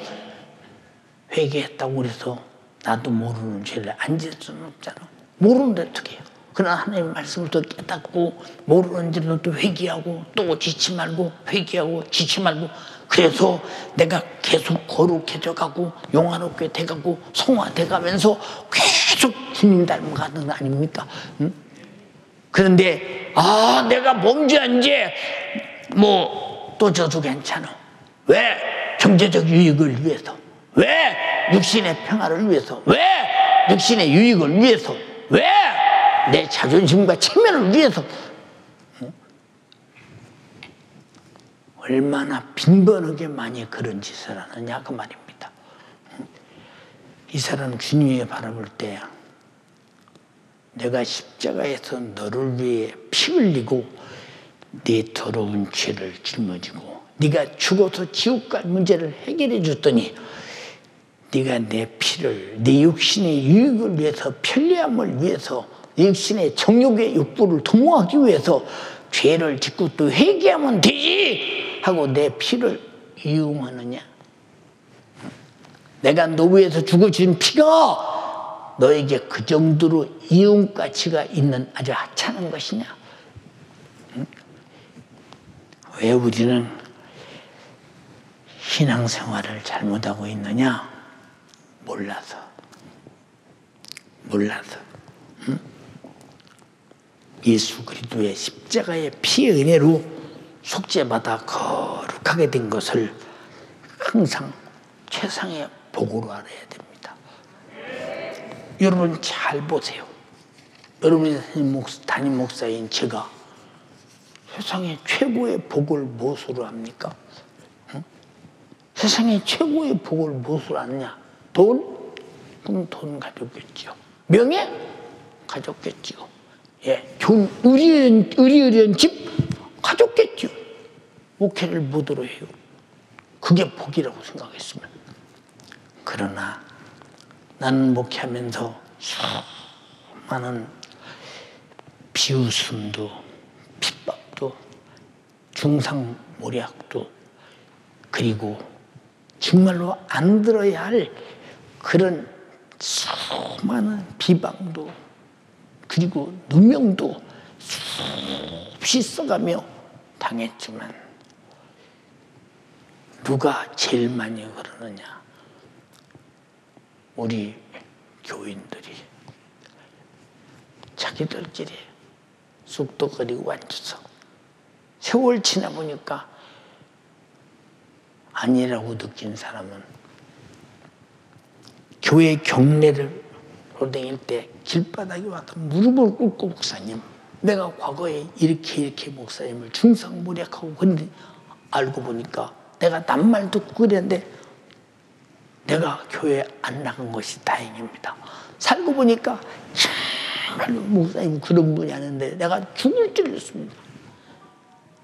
회개했다고 그래서 나도 모르는 죄를 안 질 수는 없잖아. 모르는데 어떻게 해요? 그러나 하나님 말씀을 또 깨닫고 모르는 죄를 또 회개하고 또 지치 말고 회개하고 지치 말고, 그래서 내가 계속 거룩해져 가고 영화롭게 돼가고 성화돼 가면서 계속 주님 닮아가는 거 아닙니까? 응? 그런데 아, 내가 범죄한 죄 뭐 또 져도 괜찮아. 왜? 경제적 유익을 위해서. 왜? 육신의 평화를 위해서. 왜? 육신의 유익을 위해서. 왜? 내 자존심과 체면을 위해서. 얼마나 빈번하게 많이 그런 짓을 하느냐 그 말입니다. 이 사람 주님이 바라볼 때 내가 십자가에서 너를 위해 피 흘리고 네 더러운 죄를 짊어지고 네가 죽어서 지옥 갈 문제를 해결해 줬더니 네가 내 피를 네 육신의 유익을 위해서, 편리함을 위해서, 네 육신의 정욕의 욕구를 도모하기 위해서 죄를 짓고 또 회개하면 되지 하고 내 피를 이용하느냐? 내가 너 위해서 죽어진 피가 너에게 그 정도로 이용 가치가 있는 아주 하찮은 것이냐? 왜 우리는 신앙생활을 잘못하고 있느냐? 몰라서. 응? 예수 그리스도의 십자가의 피의 은혜로 속죄받아 거룩하게 된 것을 항상 최상의 복으로 알아야 됩니다. 여러분 잘 보세요. 여러분이 담임 목사인 제가 세상의 최고의 복을 무엇으로 합니까? 응? 세상의 최고의 복을 무엇으로 아느냐? 돈? 그럼 돈 가졌겠죠. 명예? 가졌겠죠. 예, 좋은 의리의리한 집? 가졌겠죠. 목회를 뭐더러 해요? 그게 복이라고 생각했으면. 그러나 나는 목회하면서 수많은 비웃음도 핍박도 중상모략도 그리고 정말로 안 들어야 할 그런 수많은 비방도 그리고 누명도 수없이 써가며 당했지만 누가 제일 많이 그러느냐? 우리 교인들이 자기들끼리 쑥덕거리고 앉아서 세월 지나 보니까 아니라고 느낀 사람은 교회 경례를 돌아다닐 때 길바닥에 와서 무릎을 꿇고 목사님, 내가 과거에 이렇게 목사님을 중상모략하고 그런데 알고 보니까 내가 낱말 듣고 그랬는데 내가 교회 안 나간 것이 다행입니다. 살고 보니까 정말로 목사님 그런 분이 아닌데 내가 죽을 줄 알았습니다.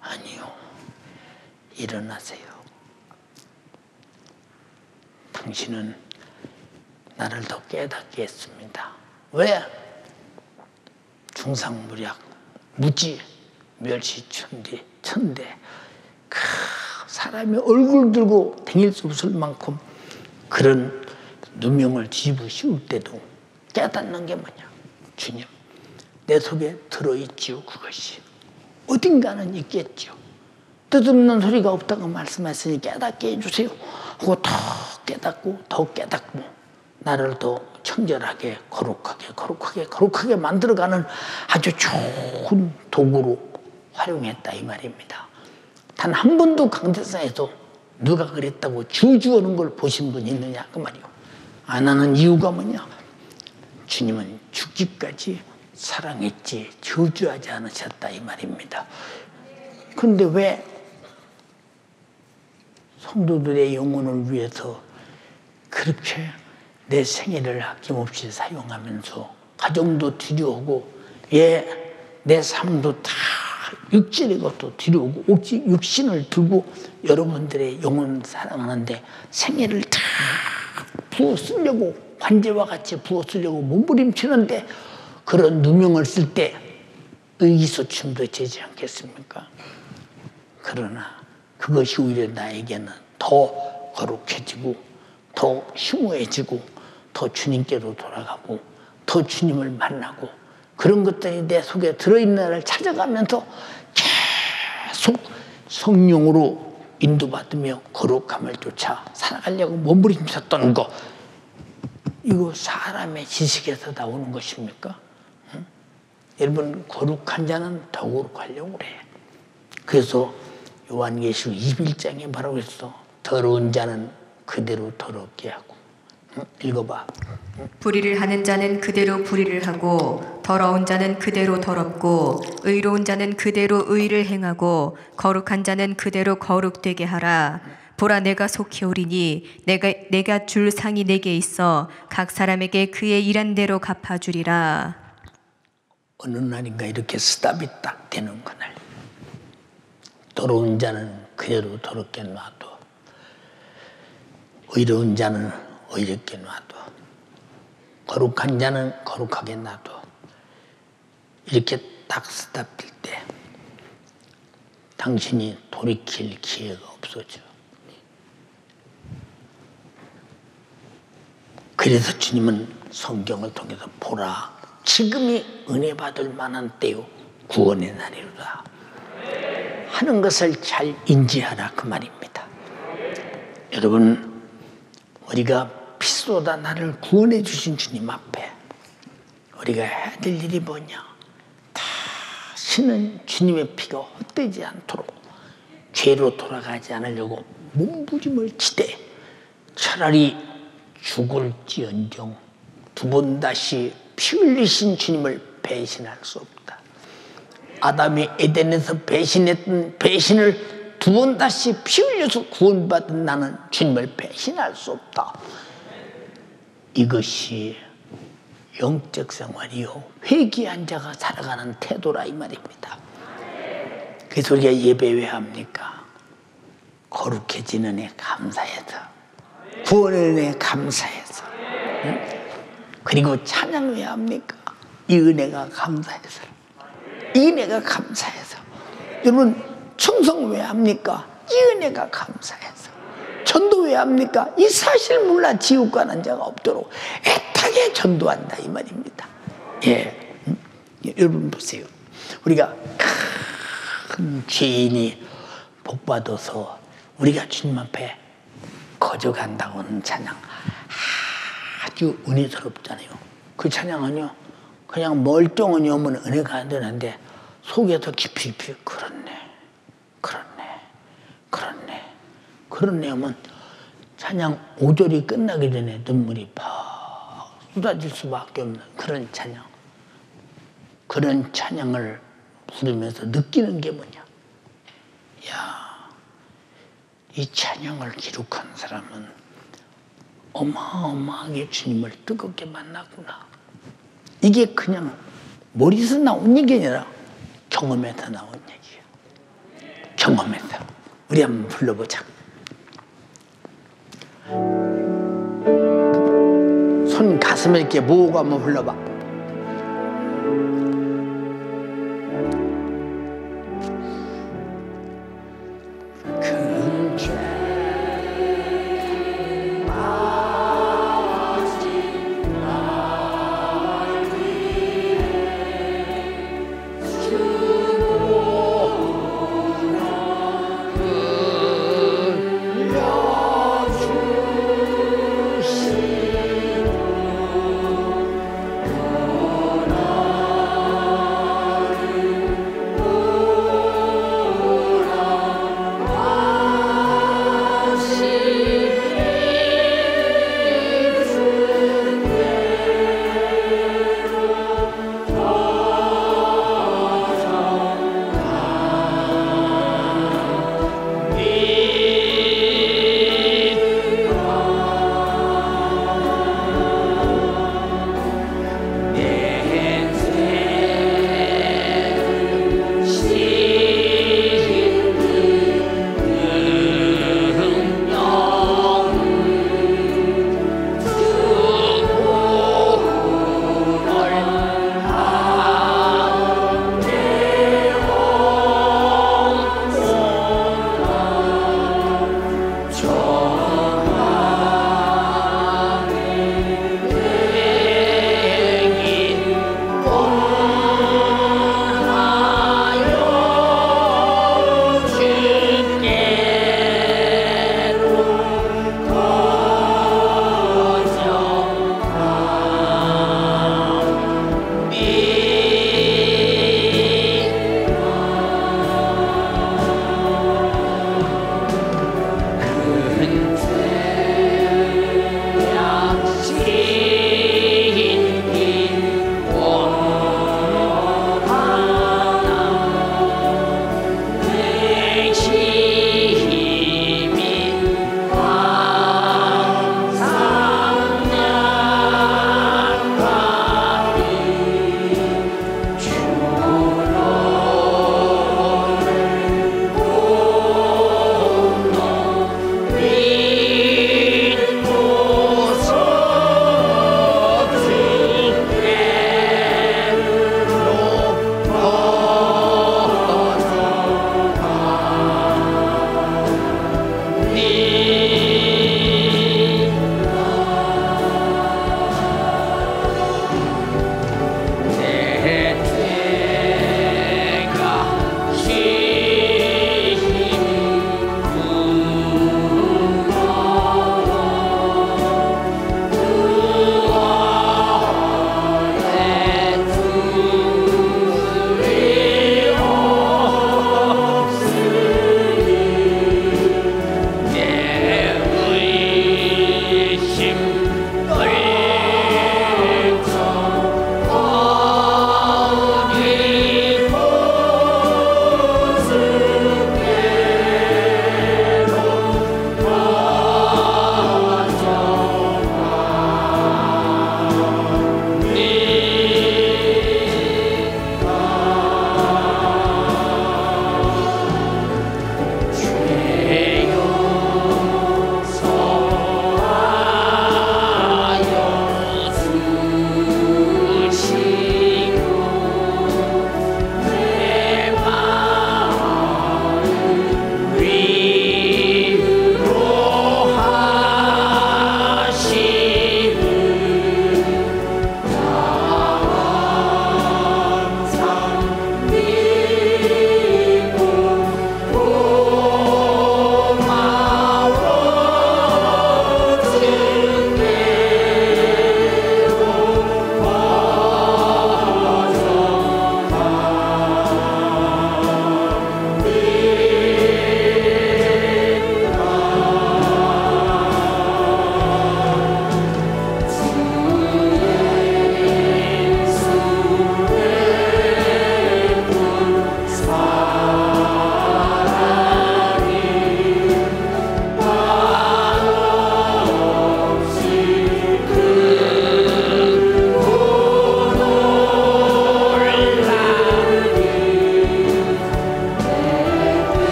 아니요. 일어나세요. 당신은 나를 더 깨닫게 했습니다. 왜? 중상모략, 무지, 멸시, 천대 사람이 얼굴 들고 다닐 수 없을 만큼 그런 누명을 뒤집어 씌울 때도 깨닫는 게 뭐냐? 주님, 내 속에 들어있지요, 그것이. 어딘가는 있겠지요. 뜻없는 소리가 없다고 말씀하시니 깨닫게 해주세요 하고 더 깨닫고 나를 더 청결하게 거룩하게 만들어가는 아주 좋은 도구로 활용했다 이 말입니다. 단 한 번도 강대상에서 누가 그랬다고 주저하는 걸 보신 분이 있느냐 그 말이요. 안 하는 이유가 뭐냐? 주님은 죽기까지 사랑했지 저주하지 않으셨다 이 말입니다. 그런데 왜 성도들의 영혼을 위해서 그렇게 내 생애를 아낌없이 사용하면서 가정도 뒤로오고 내 삶도 다 육신의 것도 뒤로오고 육신을 들고 여러분들의 영혼을 사랑하는데 생애를 다 부어 쓰려고 관제와 같이 부어 쓰려고 몸부림치는데 그런 누명을 쓸 때 의기소침도 되지 않겠습니까? 그러나 그것이 오히려 나에게는 더 거룩해지고 더 심오해지고 더 주님께로 돌아가고 더 주님을 만나고 그런 것들이 내 속에 들어있는 나를 찾아가면서 계속 성령으로 인도받으며 거룩함을 쫓아 살아가려고 몸부림쳤던 거 이거 사람의 지식에서 나오는 것입니까? 응? 여러분 거룩한 자는 더 거룩하려고 그래. 그래서 요한계시록 21장에 뭐라고 했어? 더러운 자는 그대로 더럽게 하고. 응? 읽어봐. 응? 불의를 하는 자는 그대로 불의를 하고 더러운 자는 그대로 더럽고 의로운 자는 그대로 의를 행하고 거룩한 자는 그대로 거룩되게 하라. 보라 내가 속히 오리니 내가 줄 상이 내게 있어 각 사람에게 그의 일한 대로 갚아주리라. 어느 날인가 이렇게 스탑이 딱 되는 그날. 더러운 자는 그대로 더럽게 놔둬. 의로운 자는 의롭게 놔둬. 거룩한 자는 거룩하게 놔둬. 이렇게 딱 스탑될 때 당신이 돌이킬 기회가 없어져. 그래서 주님은 성경을 통해서 보라 지금이 은혜 받을 만한 때요 구원의 날이로다 하는 것을 잘 인지하라 그 말입니다. 여러분 우리가 피 쏟아 나를 구원해 주신 주님 앞에 우리가 해야 될 일이 뭐냐? 다시는 주님의 피가 헛되지 않도록 죄로 돌아가지 않으려고 몸부림을 치되 차라리 죽을지언정 두 번 다시 피 흘리신 주님을 배신할 수 없다. 아담이 에덴에서 배신했던 배신을 두 번 다시 피 흘려서 구원받은 나는 주님을 배신할 수 없다. 이것이 영적 생활이요 회개한 자가 살아가는 태도라 이 말입니다. 그래서 우리가 예배 왜 합니까? 거룩해지는 애 감사해서 구원의 은혜 감사해서 응? 그리고 찬양 왜 합니까? 이 은혜가 감사해서 이 은혜가 감사해서 여러분 충성 왜 합니까? 이 은혜가 감사해서 전도 왜 합니까? 이 사실 몰라 지옥 가는 자가 없도록 애타게 전도한다 이 말입니다. 예, 여러분 보세요. 우리가 큰 죄인이 복받아서 우리가 주님 앞에 거저간다고 하는 찬양 아주 은혜스럽잖아요. 그 찬양은요 그냥 멀쩡하니 오면 은혜가 안 되는데 속에서 깊이 그렇네 하면 찬양 5절이 끝나기 전에 눈물이 팍 쏟아질 수밖에 없는 그런 찬양. 그런 찬양을 부르면서 느끼는 게 뭐냐? 야, 이 찬양을 기록한 사람은 어마어마하게 주님을 뜨겁게 만났구나. 이게 그냥 머리에서 나온 얘기 아니라 경험에서 나온 얘기야. 경험에서. 우리 한번 불러보자. 손 가슴에 이렇게 모으고 한번 불러봐.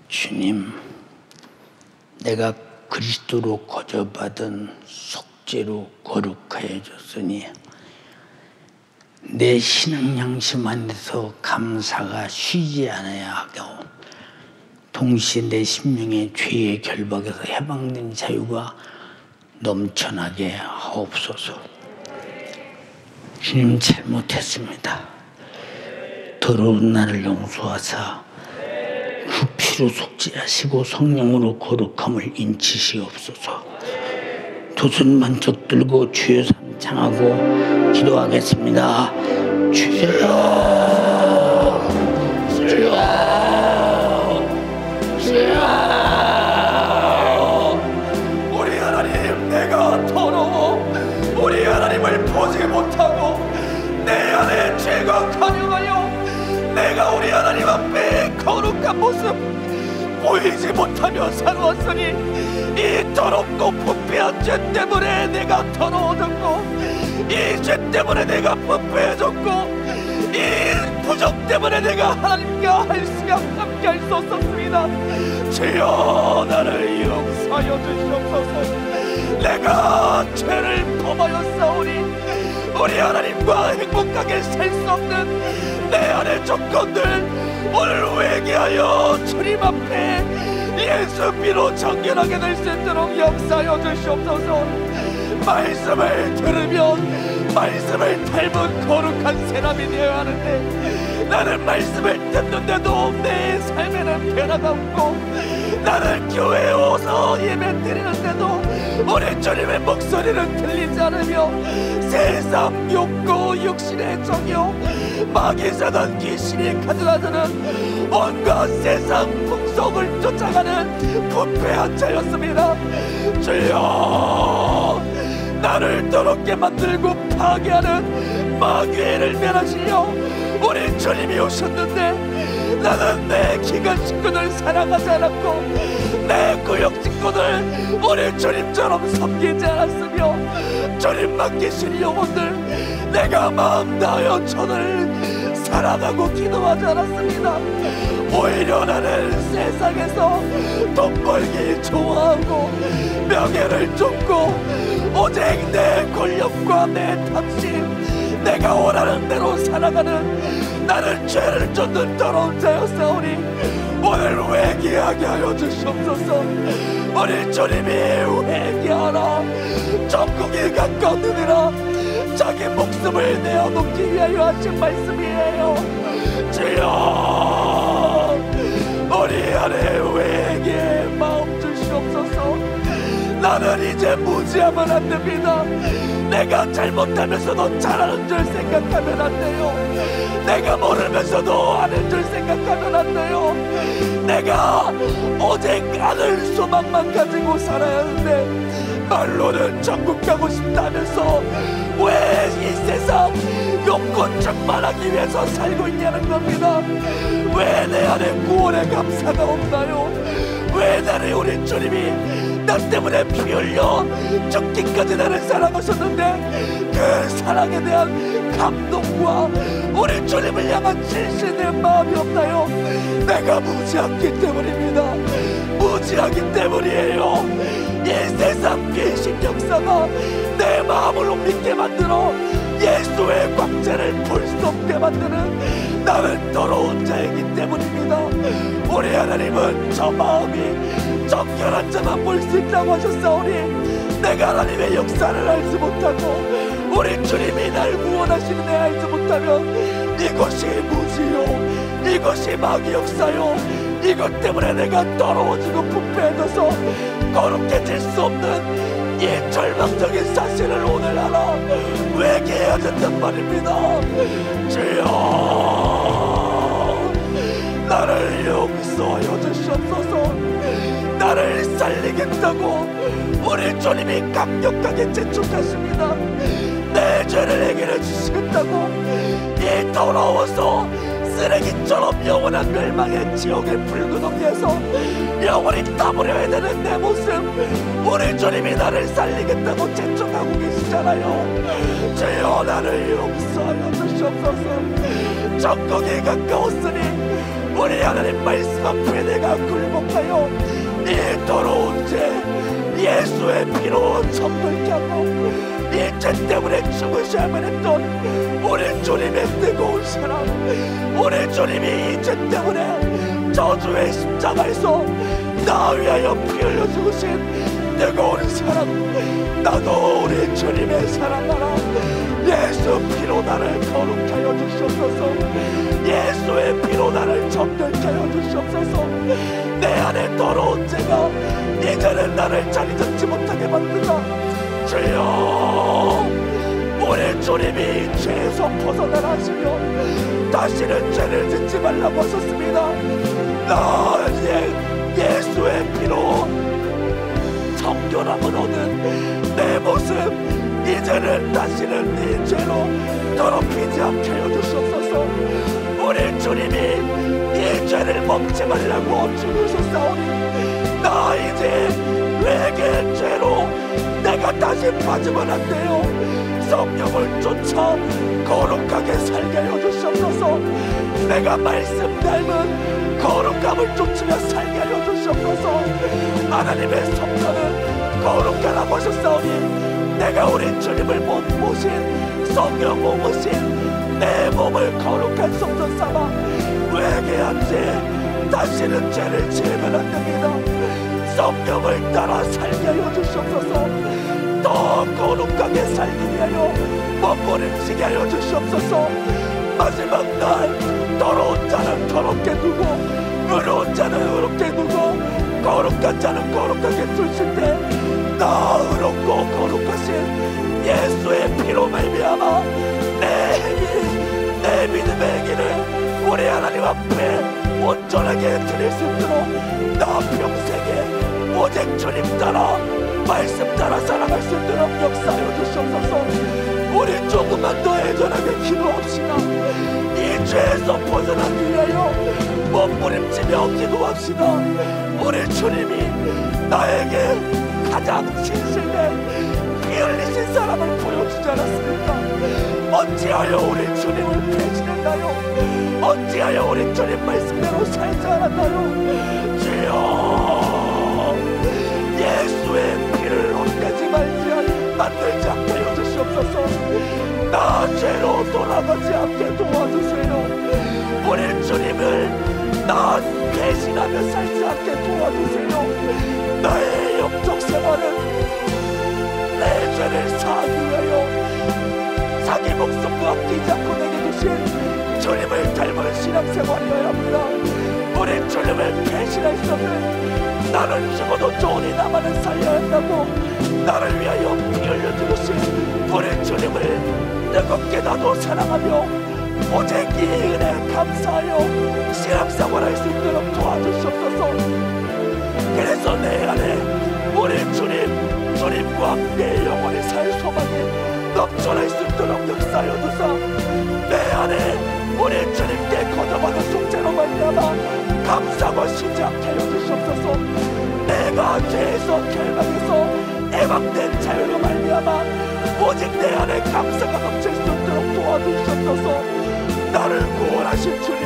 주님, 내가 그리스도로 거저받은 속죄로 거룩하여 줬으니 내 신앙 양심 안에서 감사가 쉬지 않아야 하고 동시에 내 심령의 죄의 결박에서 해방된 자유가 넘쳐나게 하옵소서. 주님, 잘못했습니다. 더러운 나를 용서하사 그 피로 속죄하시고 성령으로 거룩함을 인치시옵소서. 두 손 번쩍 들고 주여 삼창하고 기도하겠습니다. 주여, 주여, 주여. 우리 하나님, 내가 더러워 우리 하나님을 보지 못하고 내 안에 죄가 가려하여 내가 우리 하나님 앞에 거룩한 모습 보이지 못하며 살아왔으니 이 더럽고 부패한 죄 때문에 내가 더러워졌고 이 죄 때문에 내가 부패해졌고 이 부정 때문에 내가 하나님과 함께 할 수 없었습니다. 주여, 나를 용서하여 주시옵소서. 내가 죄를 범하였사오니 우리 하나님과 행복하게 살 수 없는 내 안의 조건들 오늘 회개하여 주님 앞에 예수 피로 정결하게 될 수 있도록 역사하여 주시옵소서. 말씀을 들으면 말씀을 닮은 거룩한 사람이 되어야 하는데 나는 말씀을 듣는데도 내 삶에는 변화가 없고 나는 교회에 와서 예배 드리는데도 우리 주님의 목소리는 들리지 않으며 세상 욕구 육신의 정욕 마귀 사단 귀신이 가져다주는 온갖 세상 풍속을 쫓아가는 부패한 자였습니다. 주여, 나를 더럽게 만들고 파괴하는 마귀를 멸하시려 우리 주님이 오셨는데 나는 내 기관 식구들 사랑하지 않았고 내 구역 식구들 우리 주님처럼 섬기지 않았으며 주님 맡기신 영혼들 내가 마음 다하여 전을 사랑하고 기도하지 않았습니다. 오히려 나는 세상에서 돈 벌기 좋아하고 명예를 쫓고 오직 내 권력과 내 탐심 내가 원하는 대로 살아가는 나는 죄를 쫓는 더러운 자였사오니 오늘 회개하게 하여 주시옵소서. 우리 주님이 회개하라 천국이 가까우니라 자기 목숨을 내어놓기 위하여 하신 말씀이에요. 주여, 우리 안에 회개의 마음 주시옵소서. 나는 이제 무지하면 안 됩니다. 내가 잘못하면서도 잘하는 줄 생각하면 안 돼요. 내가 모르면서도 아는 줄 생각하면 안 돼요. 내가 오직 아는 소망만 가지고 살아야 하는데 말로는 천국 가고 싶다면서 왜 이 세상 욕구 충만하기 위해서 살고 있냐는 겁니다. 왜 내 안에 구원의 감사가 없나요? 왜 나를 우리 주님이 나 때문에 피 흘려 죽기까지 나를 사랑하셨는데 그 사랑에 대한 감동과 우리 주님을 향한 진실의 마음이 없나요? 내가 무지하기 때문입니다. 무지하기 때문이에요. 이 세상 귀신 역사가 내 마음을 옮기게 만들어 예수의 광채를 볼 수 없게 만드는 나는 더러운 자이기 때문입니다. 우리 하나님은 저 마음이 정결한 자만 볼 수 있다고 하셨사오니 내가 하나님의 역사를 알지 못하고 우리 주님이 날 구원하시는 애 알지 못하면 이것이 무지요 이것이 마귀 역사요 이것 때문에 내가 더러워지고 부패해져서 거룩해질 수 없는 이 절망적인 사실을 오늘 알아 회개해야 된단 말입니다. 주여, 나를 용서하여 주시옵소서. 나를 살리겠다고 우리 주님이 강력하게 재촉하십니다. 내 죄를 해결해 주시겠다고 이 더러워서 쓰레기처럼 영원한 멸망의 지옥의 붉은 홍해에서 영원히 따버려야 되는 내 모습 우리 주님이 나를 살리겠다고 재촉하고 계시잖아요. 주여, 나를 용서하여 주시옵소서. 천국이 가까웠으니 우리 하나님 말씀 앞에 내가 굴복하여 이 더러운 죄 예수의 피로 정결케 하고 이 죄 때문에 죽으셔야만 했던 우리 주님의 뜨거운 사랑, 우리 주님이 이 죄 때문에 저주의 십자가에서 나 위하여 피 흘려 죽으신 뜨거운 사랑, 나도 우리 주님의 사랑 알아. 예수 피로 나를 거룩하게 하여 주시옵소서. 예수의 피로 나를 정결케 하여 주시옵소서. 내 안에 더러운 죄가 이제는 나를 자리 잡지 못하게 만든다. 주여, 우리 주님이 죄에서 벗어나라 하시며 다시는 죄를 짓지 말라고 하셨습니다. 나 예수의 피로 정결함을 얻은 내 모습, 이제는 다시는 이 죄로 더럽히지 않게 하여 주시옵소서. 우리 주님이 이 죄를 먹지 말라고 죽으셨사오니 나 이제 외계 죄로 내가 다시 빠지면 안 돼요. 성령을 쫓아 거룩하게 살게 하여 주시옵소서. 내가 말씀 닮은 거룩함을 쫓으며 살게 하여 주시옵소서. 하나님의 성전은 거룩하라고 하셨사오니 내가 우리 주님을 못 모신 성령 못 모신 내 몸을 거룩한 성전 삼아 회개한 죄 다시는 죄를 지으면 안 됩니다. 성령을 따라 살게 하여 주시옵소서. 더 거룩하게 살기 위하여 몸부림치게 하여 주시옵소서. 마지막 날 더러운 자는 더럽게 두고 의로운 자는 의롭게 두고 거룩한 자는 거룩하게 두실 때 나 의롭고 거룩하신 예수의 피로 말미암아 내 행위, 내 믿음의 행위를 우리 하나님 앞에 온전하게 드릴 수 있도록 나 평생에 오직 주님 따라 말씀 따라 살아갈 수 있도록 역사하여 주시옵소서. 우리 조금만 더 애절하게 기도합시다. 이 죄에서 벗어나기 위하여 몸부림치며 기도합시다. 우리 주님이 나에게 가장 진실된 피 흘리신 사람을 보여주지 않았습니까? 어찌하여 우리 주님을 배신했나요? 어찌하여 우리 주님 말씀대로 살지 않았나요? 주여, 예수의 피를 헛되지 만들지 않게 하여 주시옵소서. 나 죄로 돌아가지 않게 도와주세요. 우리 주님을 나 배신하며 살지 않게 도와주세요. 나의 영적 생활은 내 죄를 사하기 위하여 자기 목숨도 아끼지 않고 내게 주신 주님을 닮은 신앙생활이어야 합니다. 우리 주님을 배신할 수 없는 나는 죽어도 좋으니 나만은 살려야 한다고 나를 위하여 피 흘려 죽으신 우리 주님을 뜨겁게 나도 사랑하며 오직 이 은혜에 감사하여 신앙생활할 수 있도록 도와주시옵소서. 그래서 내 안에 우리 주님과 함께 영원히 살 소망이 넘쳐날 수 있도록 역사하여 주사 내 안에 우리 주님께 거듭하는 속죄로 말미암아 감사와 시작하여 주시옵소서. 내가 죄에서 결박에서 애방된 자유로 말미암아 오직 내 안에 감사가 넘칠 수 있도록 도와주시옵소서. 나를 구원하신 주님,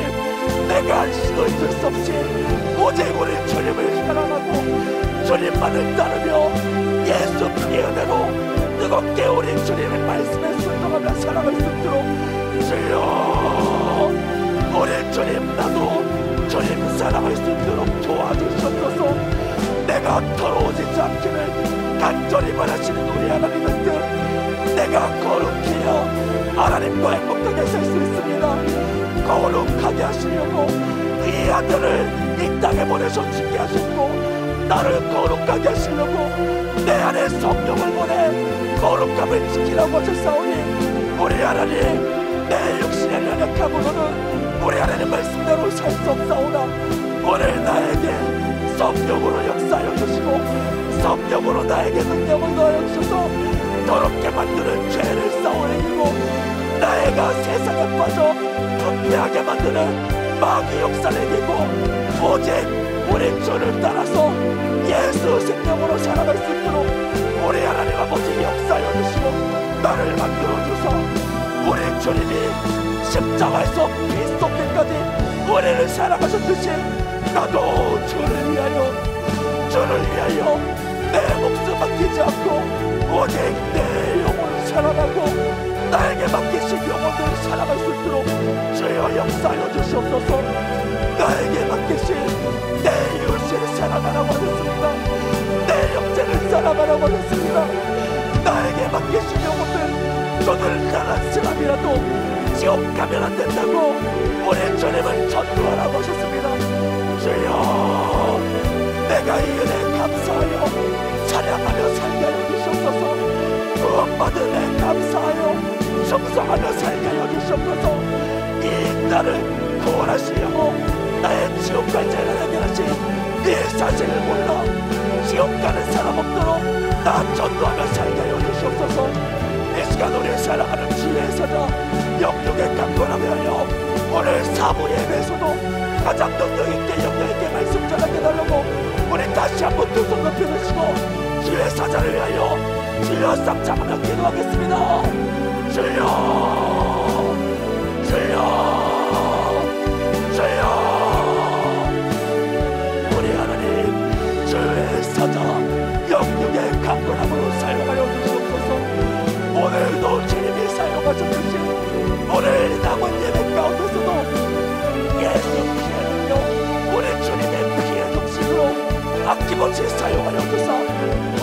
내가 안식을 있을 수 없이 오직 우리 주님을 사랑하고 주님만을 따르며 예수 피의 은혜로 뜨겁게 우리 주님의 말씀에 순종하며 살아갈 수 있도록 주여, 우리 주님 나도 주님 사랑할 수 있도록 도와주시옵소서. 내가 더러워지지 않기를 간절히 바라시는 우리 하나님의 뜻, 내가 거룩해야 하나님과 행복하게 살 수 있습니다. 거룩하게 하시려고 이 아들을 이 땅에 보내서 죽게 하셨고 나를 거룩하게 하시려고 내 안에 성령을 보내 거룩함을 지키라고 하셨사오니 우리 하나님, 내 육신의 연약함으로는 우리 하나님 말씀대로 살 수 없사오나 오늘 나에게 성령으로 역사하여 주시고 성령으로 나에게 능력을 더하여 주셔서 더럽게 만드는 죄를 쌓아내기고 나애가 세상에 빠져 부패하게 만드는 마귀 역사를 이기고 오직 우리 주를 따라서 예수 생명으로 살아갈 수 있도록 우리 하나님 아버지 역사하여 주시고 나를 만들어 주사 우리 주님이 십자가에서 피 쏟기까지 우리를 사랑하셨듯이 나도 주를 위하여 내 목숨 맡기지 않고 오직 내 영혼을 사랑하고 나에게 맡기신 영혼을 사랑할 수 있도록 주여 역사하여 주시옵소서. 나에게 맡기신 내 이웃을 사랑하라고 하셨습니다. 내 형제를 사랑하라고 하셨습니다. 나에게 맡기신 영혼들 저들 나란 사람이라도 지옥 가면 안 된다고 우리 주님은 전도하라고 하셨습니다. 주여, 내가 이 은혜 감사하여 찬양하며 살게 하여 주시옵소서. 구원받은 애 감사하여 충성하며 살게 하여 주시옵소서. 이 인간을 구원하시려고 나의 지옥 갈 죄를 해결하신 이 사실을 몰라 지옥 가는 사람 없도록 나 전도하며 살게 하여 주시옵소서. 이 시간 우리 사랑하는 주의 사자 영육의 강건함을 하여 오늘 사부 예배에서도 가장 능력있게 영역있게 말씀 전하게 해달라고 우리 다시 한번 두 손 높이 드시고 주의 사자를 위하여 주여 싹 잡으며 기도하겠습니다. 주여, 주여, 주여. 우리 하나님 주의 사자 영육의 강건함으로 사용하여 주시옵소서. 오늘도 주님이 사용하셨듯이 오늘 남은 예배 가운데서도 예수 피해 능력 우리 주님의 피해 정신으로 아낌없이 사용하여 주사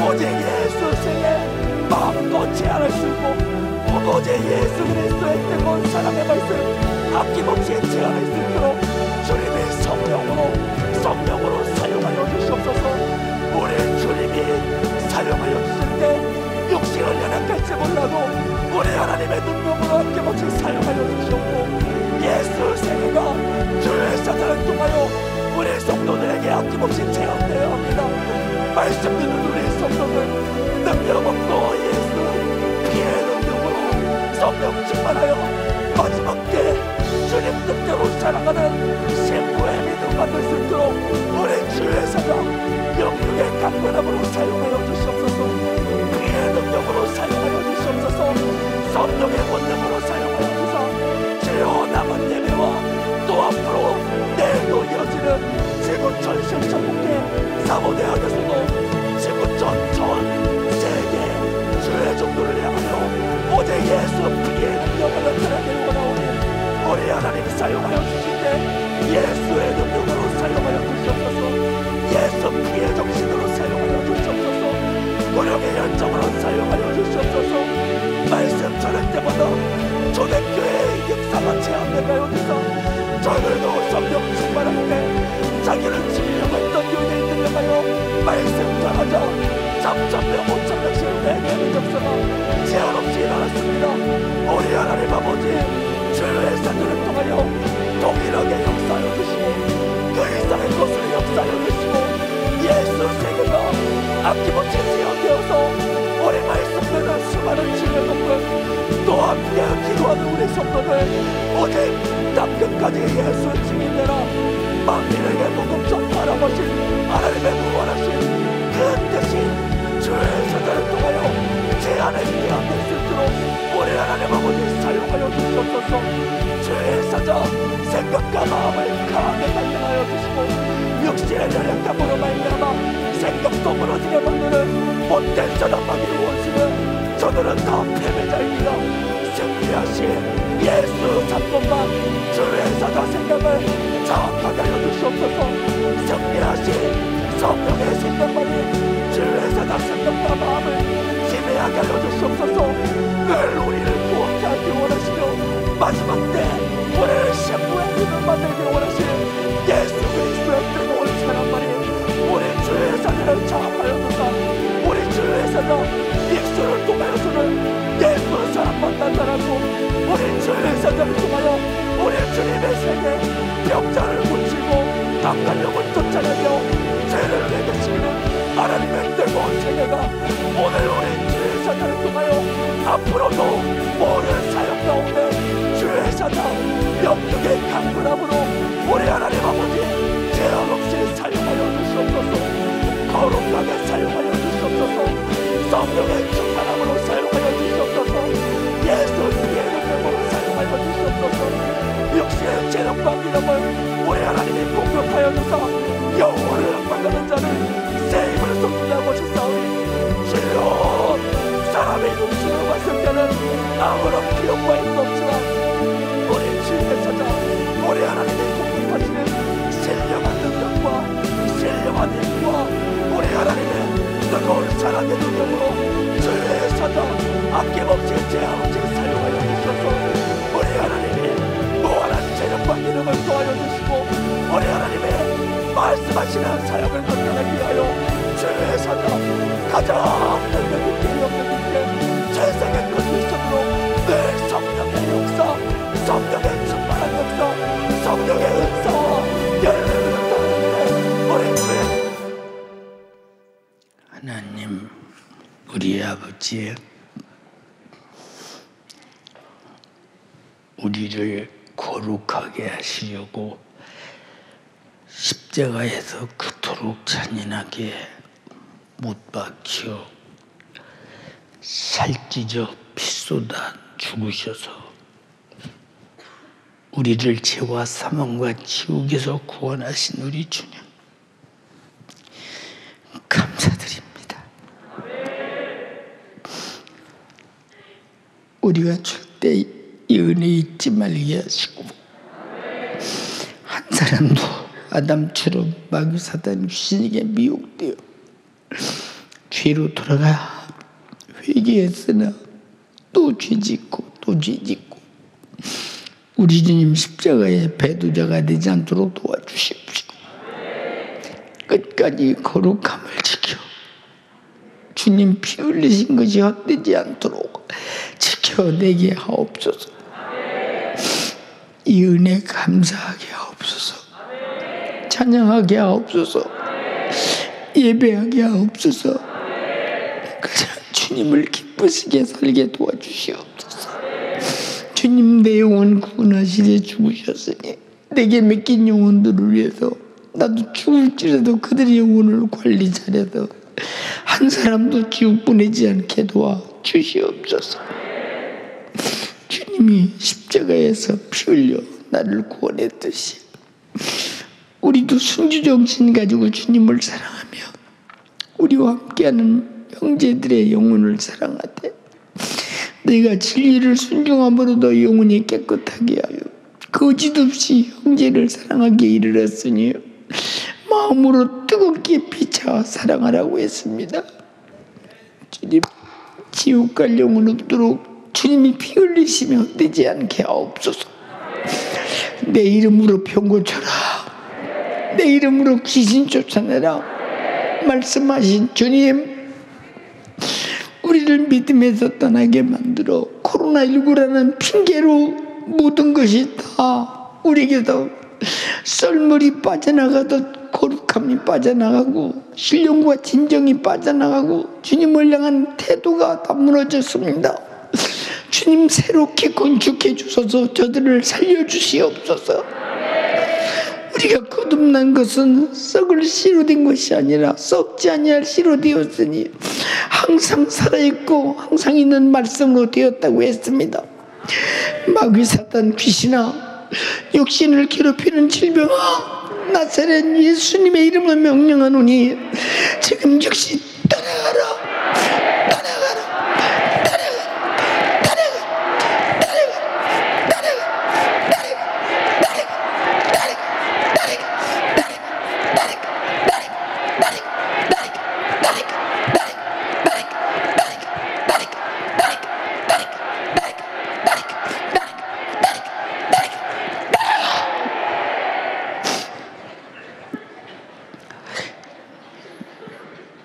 오직 예수 생에 마음껏 제한할 수 있고 오직 예수 그리스도의 뜨거운 사랑의 말씀 아낌없이 제한할 수 있도록 주님의 성령으로 사용하여 주시옵소서. 우리 주님이 사용하여 주실 때 육신을 연약할지 몰라도 우리 하나님의 능력으로 아낌없이 사용하여 주시옵고 예수 생애가 주의 사자를 통하여 우리 성도들에게 아낌없이 체험되어야 합니다. 말씀 듣는 우리 성도들 능력 없고 예수 피해 능력으로 성령 충만하여 마지막 때 주님 뜻대로 살아가는 신부의 믿음 받을 수 있도록 우리 주의 사자 영육의 강건함으로 사용하여 주시옵소서. 피해 능력으로 사용하여 주시옵소서. 성령의 권능으로 사용하여 주사 주여 남은 예배와 또 앞으로 내일도 이어지는 지구촌 신천국회 사모대학에서도 지구촌 전 세계 주의 종들을 향하여 오직 예수 피해 능력을 나타나기를 원하오니 우리 하나님 사용하여 주실 때 예수의 능력으로 사용하여 주시옵소서. 예수 피해 정신으로 사용하여 주시옵소서. 고령의 열정으로 사용하여 주시옵소서. 말씀 전할 때마다 초대교회의 역사가 체험되가요 주사 저들도 성령 충만할 때 자기는 진령했던 유대인들 향하여 말씀 전하자 3,000명 5,000명씩 회개하는 역사가 제한 없이 일어났습니다. 우리 하나님 아버지 주의 사자를 통하여 동일하게 역사하여 주시고 그 이상의 것을 역사하여 주시고 예수 세계가 아낌없이 제한되어서 우리 말씀되는 수많은 주의 또 함께 기도하는 우리 성도들 오직 남끝까지 예수 증인되라. 만민에게 복음 전파하라 하신 하나님의 무한하신 그 뜻이 주의 사자를 통하여 제한에 대항될 수 있도록 우리 하나님 아버지 사용하여 주시옵소서. 주의 사자 생각과 마음을 강하게 단련하여 주시고 육신의 연약함으로 말미암아 생각도 무너지게 만드는 못된 사단마귀의 원수는 저들은 다 패배자입니다. 승리하신 예수 사건만 주의 사자 생각을 정확하게 하여 주시옵소서. 승리하신 성령의 생각만이 주의 사자 생각과 마음을 지배하게 하여 주시옵소서. 늘 우리를 구원케 하기 원하시며 마지막 때 우리를 신부의 믿음 만들기 원하시는 예수 그리스도의 뜨거운 사랑만이 우리 주의 사자를 장악하여 두사 우리 주의 사자 입술을 통하여서는 예수 사랑만 나타나고 우리 주의 사자를 통하여 우리 주님의 세계 병자를 고치고 강한 영을 쫓아내며 죄를 내게시키는 하나님의 뜨거운 세계가 오늘 우리 주의 사자를 통하여 앞으로도 모든 사역 가운데 주의 사자 영육의 강군함으로 우리 하나님 아버지 제한 없이 사용하여 주시옵소서. 거룩하게 사용하여 주시옵소서. 성령의 충만함으로 사용하여 주시옵소서. 예수 피해 능력으로 사용하여 주시옵소서. 육신의 체력과 기능을 나를 새 힘을 쏟는다고 하셨사오니 주여 사람의 눈으로 봤을 때는 아무런 기억과 힘도 없지만 우리 주님의 찾아 우리 하나님의 공급하시는 신령한 능력과 신령한 힘과 우리 하나님의 뜨거운 사랑의 능력으로 주의 찾아 아낌없이 제 아버지를 사용하여 주셔서 우리 하나님이 무한한 재력과 기능을 도와줘 주시고 우리 하나님의 말씀하시는 사역을 건강하게 하여 주의 찾아 가장 능력 있게 영역 있게 세상의 큰 미션으로 늘 성령의 역사 성령의 충만한 역사 성령의 은사와 열매를 나타내는 우리 주의 하나님, 우리 아버지, 우리를 거룩하게 하시려고 십자가에서 그토록 잔인하게 못 박혀 살찌져 피 쏟아 죽으셔서 우리를 죄와 사망과 지옥에서 구원하신 우리 주님, 감사드립니다. 우리가 절대 이 은혜 잊지 말게 하시고 한 사람도 아담처럼 마귀 사단 귀신에게 미혹되어 죄로 돌아가 회개했으나 또 죄짓고 또 죄짓고 우리 주님 십자가의 배도자가 되지 않도록 도와주십시오. 끝까지 거룩함을 지켜 주님 피 흘리신 것이 헛되지 않도록 지켜내게 하옵소서. 이 은혜 감사하게 하옵소서. 찬양하게 하옵소서. 예배하게 하옵소서. 가장 주님을 기쁘시게 살게 도와주시옵소서. 주님 내 영혼 구원하시려 죽으셨으니 내게 맡긴 영혼들을 위해서 나도 죽을지라도 그들의 영혼을 관리 잘해서 한 사람도 지옥 보내지 않게 도와주시옵소서. 주님이 십자가에서 피 흘려 나를 구원했듯이 우리도 순주정신 가지고 주님을 사랑하며 우리와 함께하는 형제들의 영혼을 사랑하되 내가 진리를 순종함으로 너희 영혼이 깨끗하게 하여 거짓 없이 형제를 사랑하게 이르렀으니 마음으로 뜨겁게 피차 사랑하라고 했습니다. 주님, 지옥 갈 영혼 없도록 주님이 피 흘리시며 헛되지 않게 하옵소서. 내 이름으로 병 고쳐라. 내 이름으로 귀신 쫓아내라. 말씀하신 주님, 우리를 믿음에서 떠나게 만들어 코로나19라는 핑계로 모든 것이 다 우리에게서 썰물이 빠져나가듯 거룩함이 빠져나가고 신령과 진정이 빠져나가고 주님을 향한 태도가 다 무너졌습니다. 주님 새롭게 건축해 주셔서 저들을 살려주시옵소서. 우리가 거듭난 것은 썩을 씨로 된 것이 아니라 썩지 아니할 씨로 되었으니 항상 살아있고 항상 있는 말씀으로 되었다고 했습니다. 마귀 사단 귀신아, 육신을 괴롭히는 질병아, 나사렛 예수님의 이름으로 명령하노니 지금 즉시 떠나가라.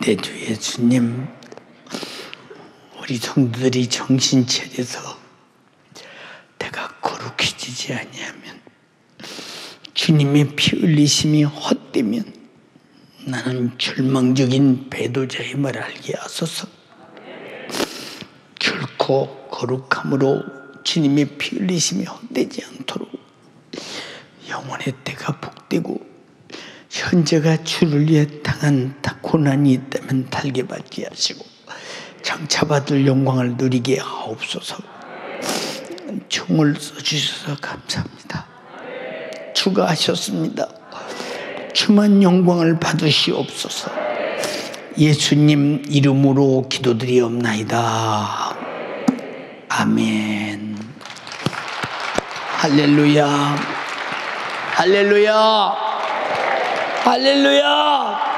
내 주 예수님, 우리 성도들이 정신 차려서 내가 거룩해지지 아니하면 주님의 피 흘리심이 헛되면 나는 절망적인 배도자의 힘을 알게 하소서. 결코 거룩함으로 주님의 피 흘리심이 헛되지 않도록 영혼의 때가 복되고 현재가 주를 위해 당한 고난이 있다면 달게 받게 하시고 장차 받을 영광을 누리게 하옵소서. 총을 써주셔서 감사합니다. 주가 하셨습니다. 주만 영광을 받으시옵소서. 예수님 이름으로 기도드리옵나이다. 아멘. 할렐루야. 할렐루야. 할렐루야.